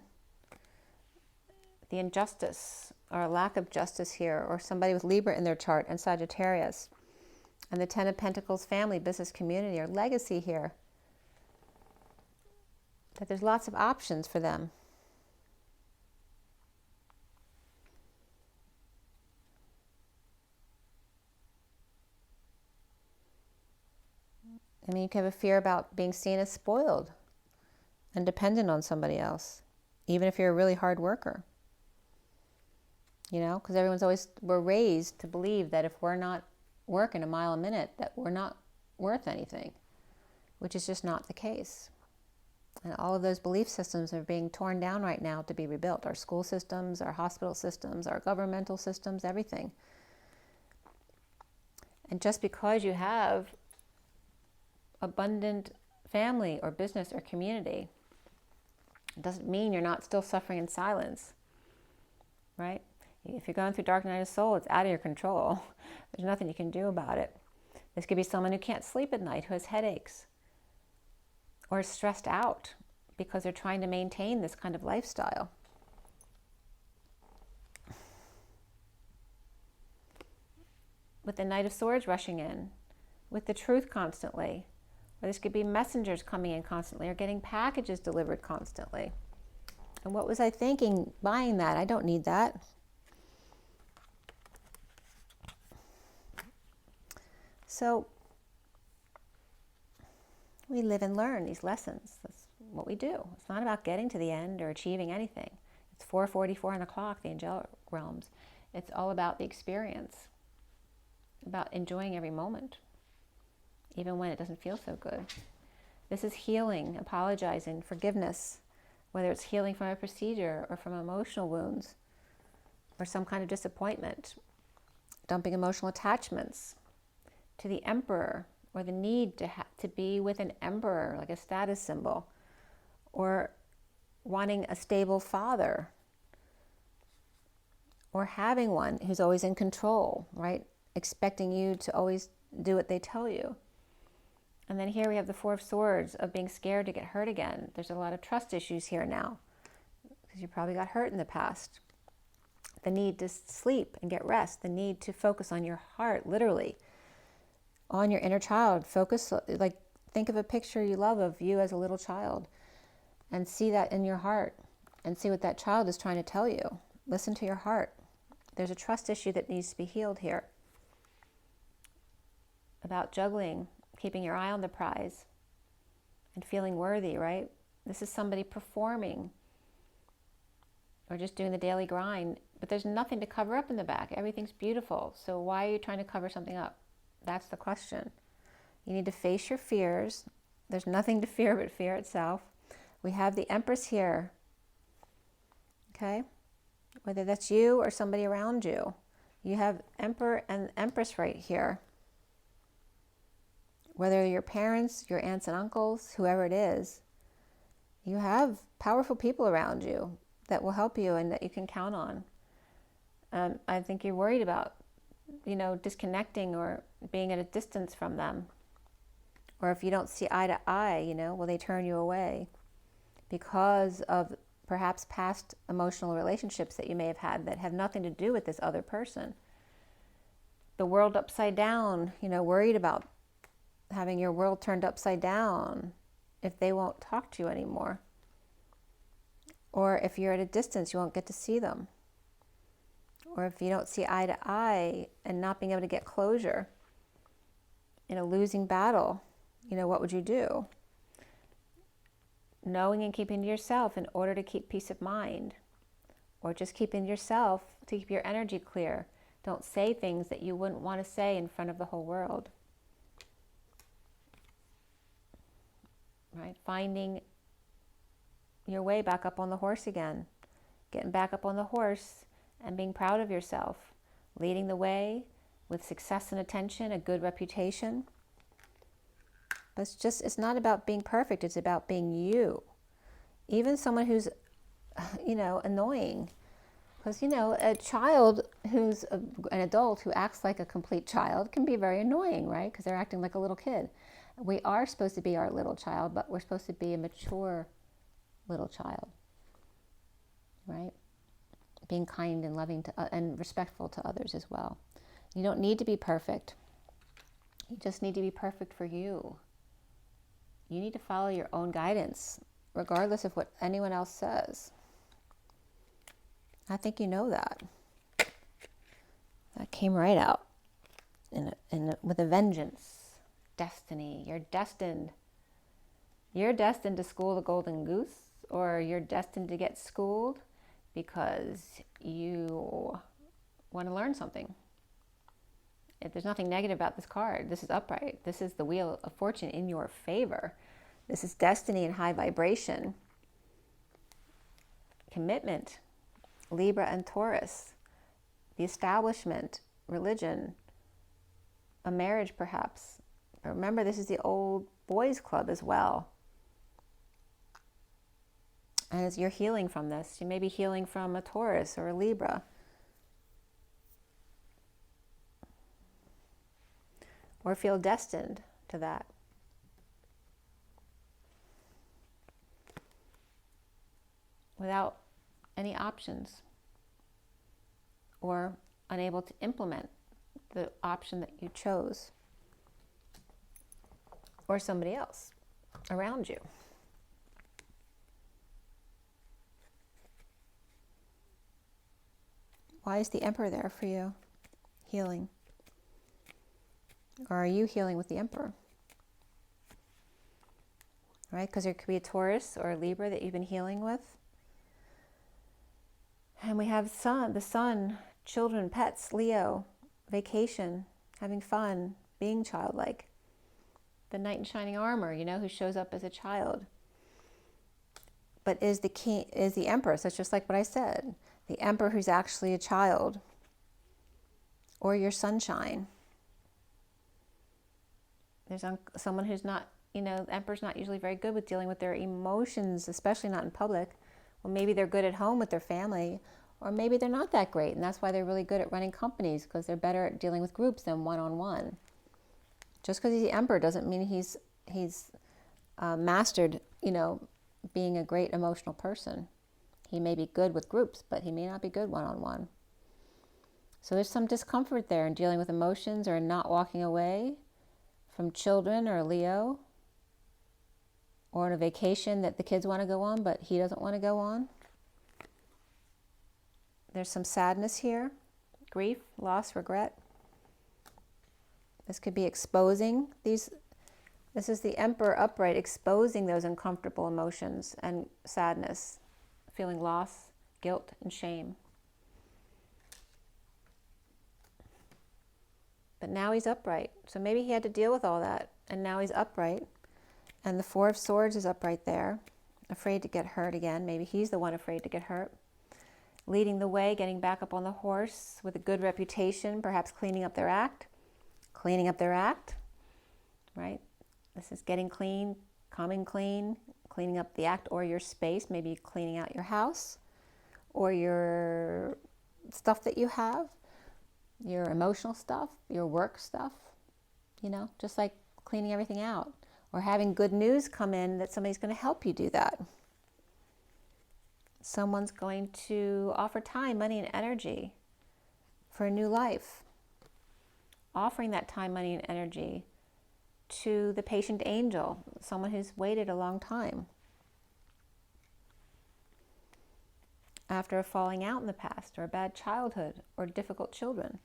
The injustice or lack of justice here, or somebody with Libra in their chart and Sagittarius. And the Ten of Pentacles family, business, community, or legacy here. That there's lots of options for them. I mean, you can have a fear about being seen as spoiled and dependent on somebody else, even if you're a really hard worker. Because we're raised to believe that if we're not working a mile a minute, that we're not worth anything, which is just not the case. And all of those belief systems are being torn down right now to be rebuilt. Our school systems, our hospital systems, our governmental systems, everything. And just because you have abundant family or business or community, it doesn't mean you're not still suffering in silence. right? If you're going through dark night of soul, it's out of your control. There's nothing you can do about it. This could be someone who can't sleep at night, who has headaches, or is stressed out because they're trying to maintain this kind of lifestyle. With the Knight of Swords rushing in, with the truth constantly, or this could be messengers coming in constantly, or getting packages delivered constantly. And what was I thinking buying that? I don't need that. So we live and learn these lessons. That's what we do. It's not about getting to the end or achieving anything. It's 4:44 on the clock, the angelic realms. It's all about the experience, about enjoying every moment, even when it doesn't feel so good. This is healing, apologizing, forgiveness, whether it's healing from a procedure or from emotional wounds or some kind of disappointment, dumping emotional attachments, to the Emperor, or the need to be with an emperor, like a status symbol, or wanting a stable father, or having one who's always in control, right? Expecting you to always do what they tell you. And then here we have the Four of Swords, of being scared to get hurt again. There's a lot of trust issues here now, because you probably got hurt in the past. The need to sleep and get rest, the need to focus on your heart, literally, on your inner child. Focus, like, think of a picture you love of you as a little child and see that in your heart and see what that child is trying to tell you. Listen to your heart. There's a trust issue that needs to be healed here. About juggling, keeping your eye on the prize and feeling worthy, right? This is somebody performing or just doing the daily grind, but there's nothing to cover up in the back. Everything's beautiful. So why are you trying to cover something up? That's the question. You need to face your fears. There's nothing to fear but fear itself. We have the Empress here, okay? Whether that's you or somebody around you. You have Emperor and Empress right here. Whether your parents, your aunts and uncles, whoever it is, you have powerful people around you that will help you and that you can count on. I think you're worried about, disconnecting or being at a distance from them. Or if you don't see eye to eye, will they turn you away because of perhaps past emotional relationships that you may have had that have nothing to do with this other person. The world upside down, worried about having your world turned upside down if they won't talk to you anymore. Or if you're at a distance, you won't get to see them. Or if you don't see eye to eye and not being able to get closure in a losing battle, what would you do? Knowing and keeping to yourself in order to keep peace of mind, or just keeping yourself to keep your energy clear. Don't say things that you wouldn't want to say in front of the whole world. Right? Finding your way back up on the horse again, getting back up on the horse and being proud of yourself, leading the way with success and attention, a good reputation. But it's not about being perfect, it's about being you. Even someone who's, annoying. Because, a child who's an adult who acts like a complete child can be very annoying, right? Because they're acting like a little kid. We are supposed to be our little child, but we're supposed to be a mature little child, right? Being kind and loving and respectful to others as well. You don't need to be perfect. You just need to be perfect for you. You need to follow your own guidance, regardless of what anyone else says. I think you know that. That came right out with a vengeance. Destiny. You're destined. You're destined to school the golden goose, or you're destined to get schooled because you want to learn something. If there's nothing negative about this card, this is upright. This is the wheel of fortune in your favor. This is destiny and high vibration. Commitment. Libra and Taurus. The establishment. Religion. A marriage perhaps. But remember, this is the old boys club as well. And as you're healing from this, you may be healing from a Taurus or a Libra. Or feel destined to that. Without any options. Or unable to implement the option that you chose. Or somebody else around you. Why is the Emperor there for you? Healing. Or are you healing with the Emperor? Right? Because there could be a Taurus or a Libra that you've been healing with. And we have the sun, children, pets, Leo, vacation, having fun, being childlike. The knight in shining armor, you know, who shows up as a child. But is the Empress, that's just like what I said. The Emperor who's actually a child. Or your sunshine. There's someone who's not, you know, the Emperor's not usually very good with dealing with their emotions, especially not in public. Well, maybe they're good at home with their family, or maybe they're not that great, and that's why they're really good at running companies, because they're better at dealing with groups than one-on-one. Just because he's the Emperor doesn't mean he's mastered, you know, being a great emotional person. He may be good with groups, but he may not be good one-on-one. So there's some discomfort there in dealing with emotions or not walking away from children or Leo, or on a vacation that the kids want to go on, but he doesn't want to go on. There's some sadness here, grief, loss, regret. This could be exposing these. This is the Emperor upright, exposing those uncomfortable emotions and sadness, feeling loss, guilt, and shame. But now he's upright. So maybe he had to deal with all that, and now he's upright. And the Four of Swords is upright there, afraid to get hurt again. Maybe he's the one afraid to get hurt. Leading the way, getting back up on the horse with a good reputation, perhaps cleaning up their act. Cleaning up their act, right? This is getting clean, coming clean, cleaning up the act or your space, maybe cleaning out your house or your stuff that you have, your emotional stuff, your work stuff, you know, just like cleaning everything out or having good news come in that somebody's going to help you do that. Someone's going to offer time, money, and energy for a new life. Offering that time, money, and energy to the patient angel, someone who's waited a long time. After a falling out in the past, or a bad childhood, or difficult children,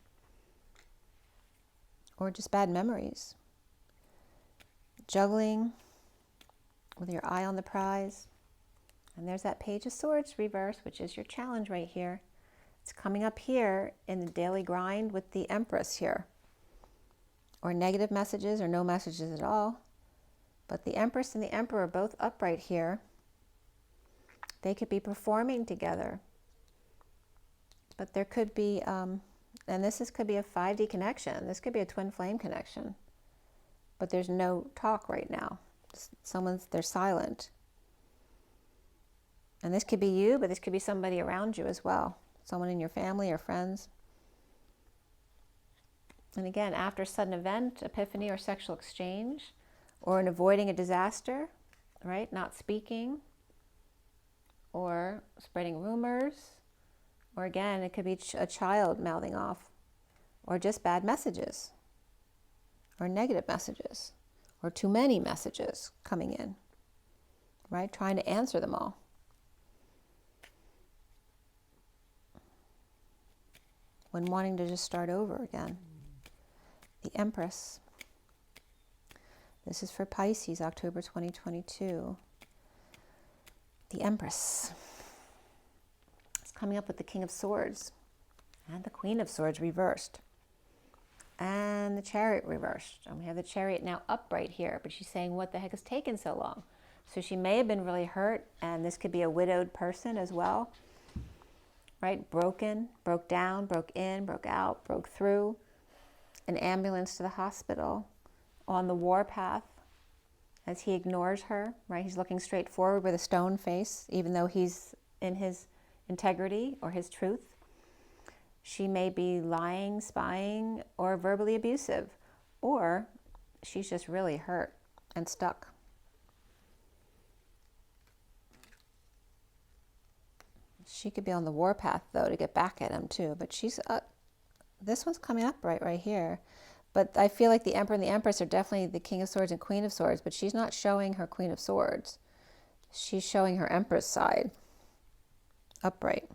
or just bad memories. Juggling with your eye on the prize. And there's that Page of Swords reverse, which is your challenge right here. It's coming up here in the daily grind with the Empress here. Or negative messages or no messages at all. But the Empress and the Emperor are both upright here. They could be performing together. But there could be, and could be a 5D connection. This could be a twin flame connection. But there's no talk right now. They're silent. And this could be you, but this could be somebody around you as well. Someone in your family or friends. And again, after a sudden event, epiphany, or sexual exchange, or in avoiding a disaster, right? Not speaking, or spreading rumors, or again, it could be a child mouthing off, or just bad messages, or negative messages, or too many messages coming in, right? Trying to answer them all. When wanting to just start over again. The Empress. This is for Pisces, October 2022. The Empress. It's coming up with the King of Swords and the Queen of Swords reversed. And the Chariot reversed. And we have the Chariot now upright here, but she's saying, what the heck has taken so long? So she may have been really hurt, and this could be a widowed person as well. Right? Broken, broke down, broke in, broke out, broke through. An ambulance to the hospital, on the warpath, as he ignores her, right? He's looking straight forward with a stone face, even though he's in his integrity or his truth. She may be lying, spying, or verbally abusive, or she's just really hurt and stuck. She could be on the warpath, though, to get back at him, too. But she's this one's coming up right here. But I feel like the Emperor and the Empress are definitely the King of Swords and Queen of Swords, but she's not showing her Queen of Swords. She's showing her Empress side, upright.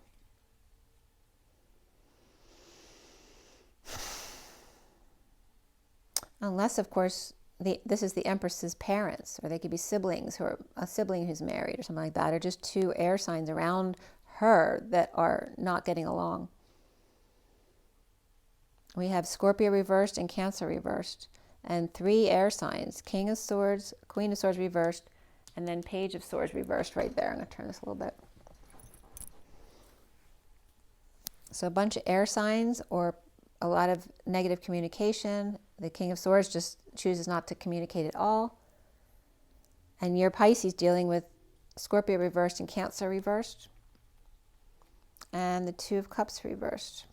Unless, of course, this is the Empress's parents, or they could be siblings, or a sibling who's married or something like that, or just two air signs around her that are not getting along. We have Scorpio reversed and Cancer reversed, and 3 air signs, King of Swords, Queen of Swords reversed, and then Page of Swords reversed right there. I'm going to turn this a little bit. So a bunch of air signs or a lot of negative communication. The King of Swords just chooses not to communicate at all. And you're Pisces dealing with Scorpio reversed and Cancer reversed. And the 2 of Cups reversed.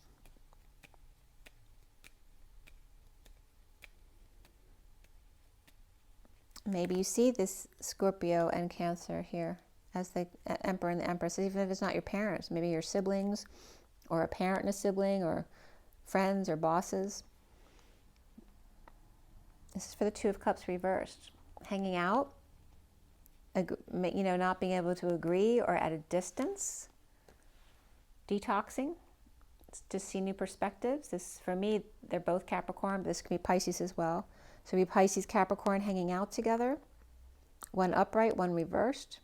Maybe you see this Scorpio and Cancer here as the Emperor and the Empress, even if it's not your parents, maybe your siblings, or a parent and a sibling, or friends or bosses. This is for the 2 of Cups reversed. Hanging out, not being able to agree or at a distance. Detoxing, to see new perspectives. This, for me, they're both Capricorn, but this could be Pisces as well. So we Pisces, Capricorn hanging out together. One upright, one reversed.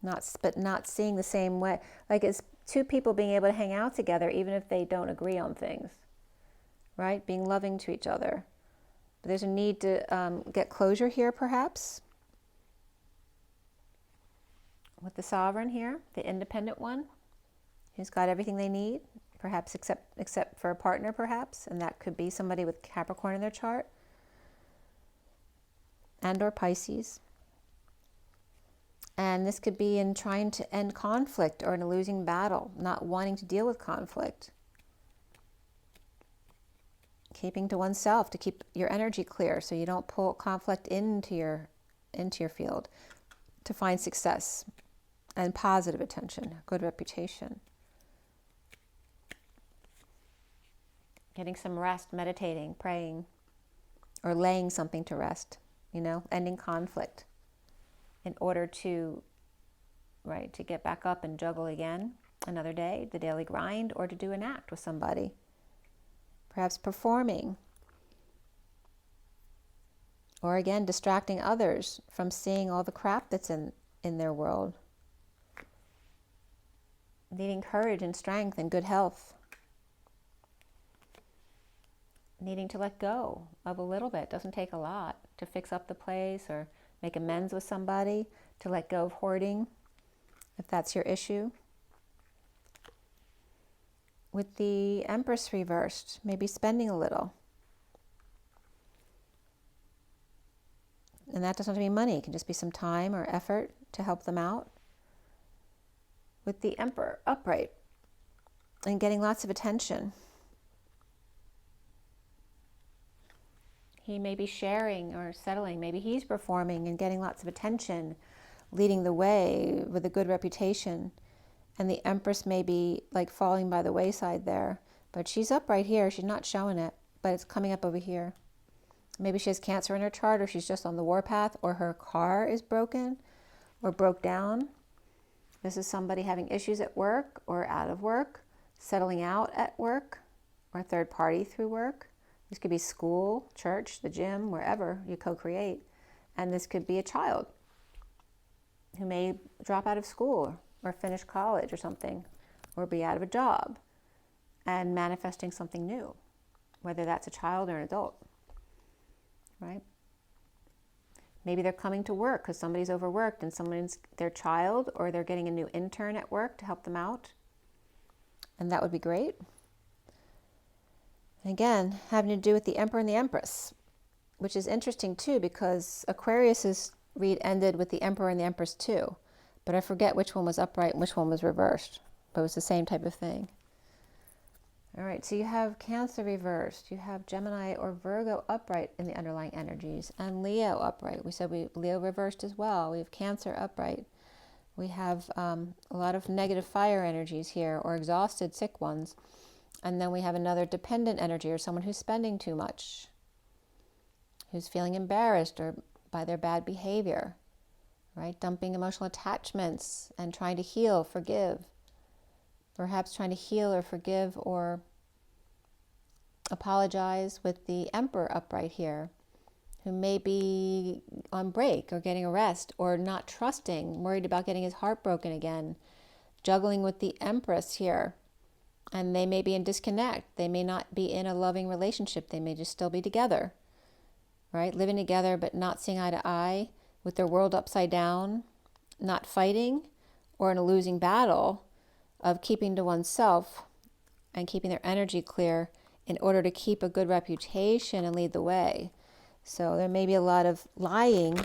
But not seeing the same way. Like it's 2 people being able to hang out together even if they don't agree on things. Right? Being loving to each other. But there's a need to get closure here, perhaps. With the Sovereign here, the independent one, who's got everything they need, perhaps except for a partner, perhaps, and that could be somebody with Capricorn in their chart, and or Pisces. And this could be in trying to end conflict or in a losing battle, not wanting to deal with conflict. Keeping to oneself to keep your energy clear so you don't pull conflict into your field to find success and positive attention, good reputation. Getting some rest, meditating, praying, or laying something to rest, ending conflict in order to get back up and juggle again another day, the daily grind, or to do an act with somebody. Perhaps performing. Or again, distracting others from seeing all the crap that's in their world. Needing courage and strength and good health. Needing to let go of a little bit. Doesn't take a lot to fix up the place or make amends with somebody, to let go of hoarding, if that's your issue. With the Empress reversed, maybe spending a little. And that doesn't have to be money. It can just be some time or effort to help them out. With the Emperor upright and getting lots of attention. He may be sharing or settling. Maybe he's performing and getting lots of attention, leading the way with a good reputation. And the Empress may be like falling by the wayside there. But she's up right here. She's not showing it, but it's coming up over here. Maybe she has Cancer in her chart, or she's just on the warpath, or her car is broken or broke down. This is somebody having issues at work or out of work, settling out at work, or third party through work. This could be school, church, the gym, wherever you co-create. And this could be a child who may drop out of school or finish college or something, or be out of a job and manifesting something new, whether that's a child or an adult, right? Maybe they're coming to work because somebody's overworked and someone's their child, or they're getting a new intern at work to help them out. And that would be great. Again, having to do with the Emperor and the Empress. which is interesting too, because Aquarius's read ended with the Emperor and the Empress too. But I forget which one was upright and which one was reversed. But it was the same type of thing. All right, so you have Cancer reversed. You have Gemini or Virgo upright in the underlying energies. And Leo upright. We said Leo reversed as well. We have Cancer upright. We have a lot of negative fire energies here, or exhausted, sick ones. And then we have another dependent energy, or someone who's spending too much, who's feeling embarrassed or by their bad behavior, right? Dumping emotional attachments and trying to heal, forgive. Perhaps trying to heal or forgive or apologize with the Emperor upright here, who may be on break or getting a rest or not trusting, worried about getting his heart broken again, juggling with the Empress here. And they may be in disconnect. They may not be in a loving relationship. They may just still be together, right? Living together but not seeing eye to eye, with their world upside down, not fighting, or in a losing battle of keeping to oneself and keeping their energy clear in order to keep a good reputation and lead the way. So there may be a lot of lying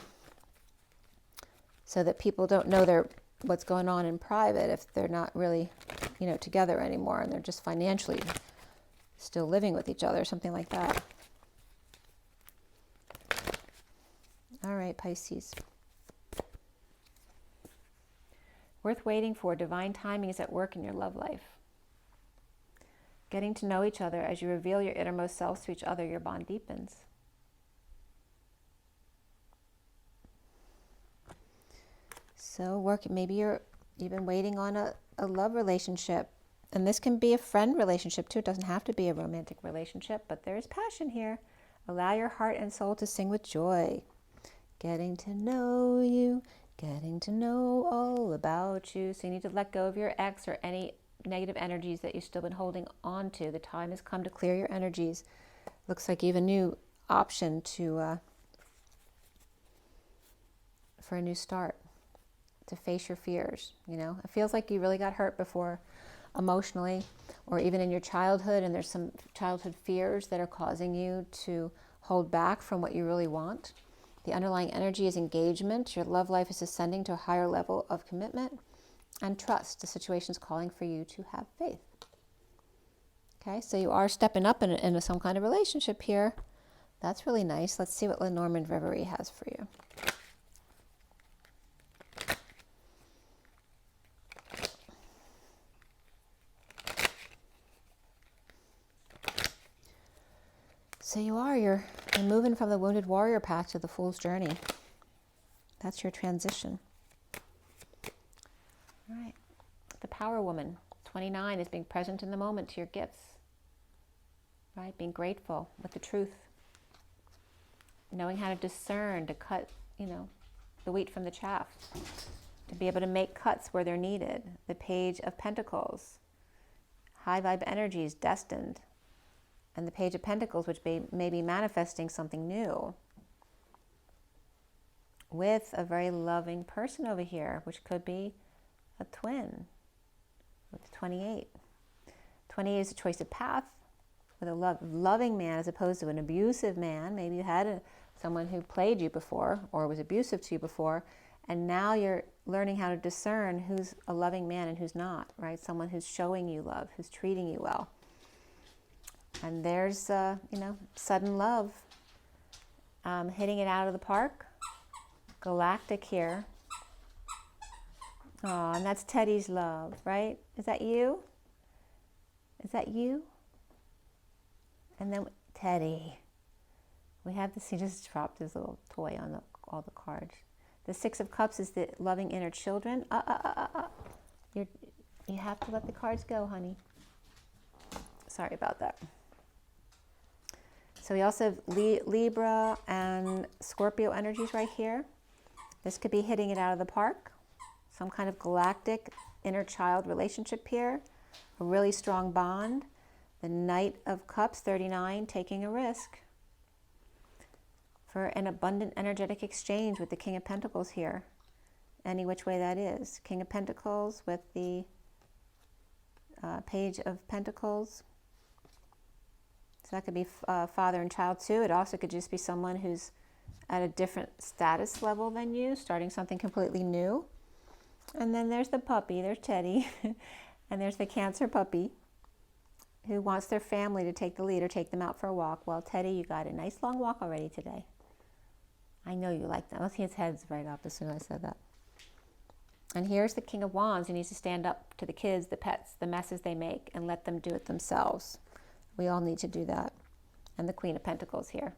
so that people don't know what's going on in private if they're not really, together anymore, and they're just financially still living with each other, something like that. All right, Pisces. Worth waiting for. Divine timing is at work in your love life. Getting to know each other as you reveal your innermost selves to each other, your bond deepens. So maybe you're even waiting on a love relationship. And this can be a friend relationship too. It doesn't have to be a romantic relationship, but there is passion here. Allow your heart and soul to sing with joy. Getting to know you, getting to know all about you. So you need to let go of your ex or any negative energies that you've still been holding on to. The time has come to clear your energies. Looks like you have a new option for a new start, to face your fears. It feels like you really got hurt before emotionally, or even in your childhood, and there's some childhood fears that are causing you to hold back from what you really want. The underlying energy is engagement. Your love life is ascending to a higher level of commitment and trust. The situation is calling for you to have faith. Okay, so you are stepping up into some kind of relationship here. That's really nice. Let's see what Lenormand Reverie has for you. So you're moving from the wounded warrior path to the fool's journey. That's your transition. All right. The power woman, 29, is being present in the moment to your gifts. Right? Being grateful with the truth. Knowing how to discern, to cut, the wheat from the chaff. To be able to make cuts where they're needed. The Page of Pentacles. High vibe energies, destined. And the Page of Pentacles, which may be manifesting something new. With a very loving person over here, which could be a twin with 28. 28 is a choice of path with a loving man as opposed to an abusive man. Maybe you had someone who played you before or was abusive to you before, and now you're learning how to discern who's a loving man and who's not, right? Someone who's showing you love, who's treating you well. And there's, sudden love, hitting it out of the park. Galactic here. Oh, and that's Teddy's love, right? Is that you? Is that you? And then Teddy. We have this, he just dropped his little toy on all the cards. The Six of Cups is the loving inner children. You have to let the cards go, honey. Sorry about that. So we also have Libra and Scorpio energies right here. This could be hitting it out of the park. Some kind of galactic inner child relationship here. A really strong bond. The Knight of Cups, 39, taking a risk. For an abundant energetic exchange with the King of Pentacles here. Any which way that is. King of Pentacles with the Page of Pentacles. that could be father and child too. It also could just be someone who's at a different status level than you, starting something completely new. And then there's the puppy, there's Teddy, and there's the Cancer puppy who wants their family to take the lead or take them out for a walk. Well, Teddy, you got a nice long walk already today. I know you like that. I see his head's right up as soon as I said that. And here's the King of Wands who needs to stand up to the kids, the pets, the messes they make, and let them do it themselves. We all need to do that. And the Queen of Pentacles here.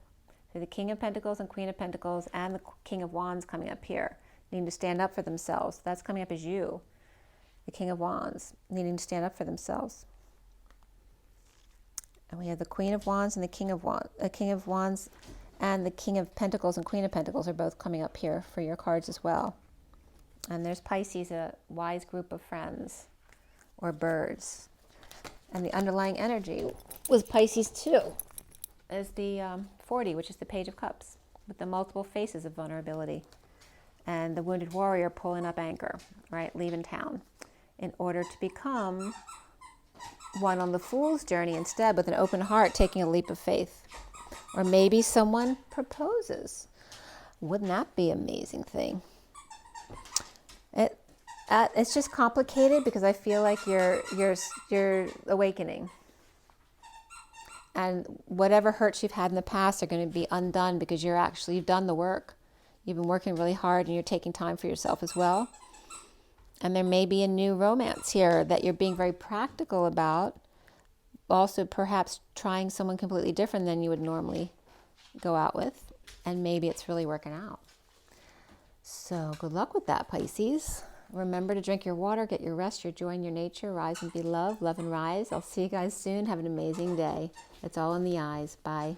So the King of Pentacles and Queen of Pentacles and the King of Wands coming up here, needing to stand up for themselves. That's coming up as you. The King of Wands, needing to stand up for themselves. And we have the Queen of Wands and the King of Wands. The King of Wands and the King of Pentacles and Queen of Pentacles are both coming up here for your cards as well. And there's Pisces, a wise group of friends or birds. And the underlying energy was Pisces too, is the 40, which is the Page of Cups, with the multiple faces of vulnerability. And the wounded warrior pulling up anchor, right, leaving town, in order to become one on the Fool's journey instead, with an open heart, taking a leap of faith. Or maybe someone proposes. Wouldn't that be an amazing thing? It's just complicated because I feel like you're awakening. And whatever hurts you've had in the past are going to be undone because you've done the work. You've been working really hard and you're taking time for yourself as well. And there may be a new romance here that you're being very practical about. Also, perhaps trying someone completely different than you would normally go out with. And maybe it's really working out. So good luck with that, Pisces. Remember to drink your water, get your rest, your joy in your nature, rise and be loved, love and rise. I'll see you guys soon. Have an amazing day. It's all in the eyes. Bye.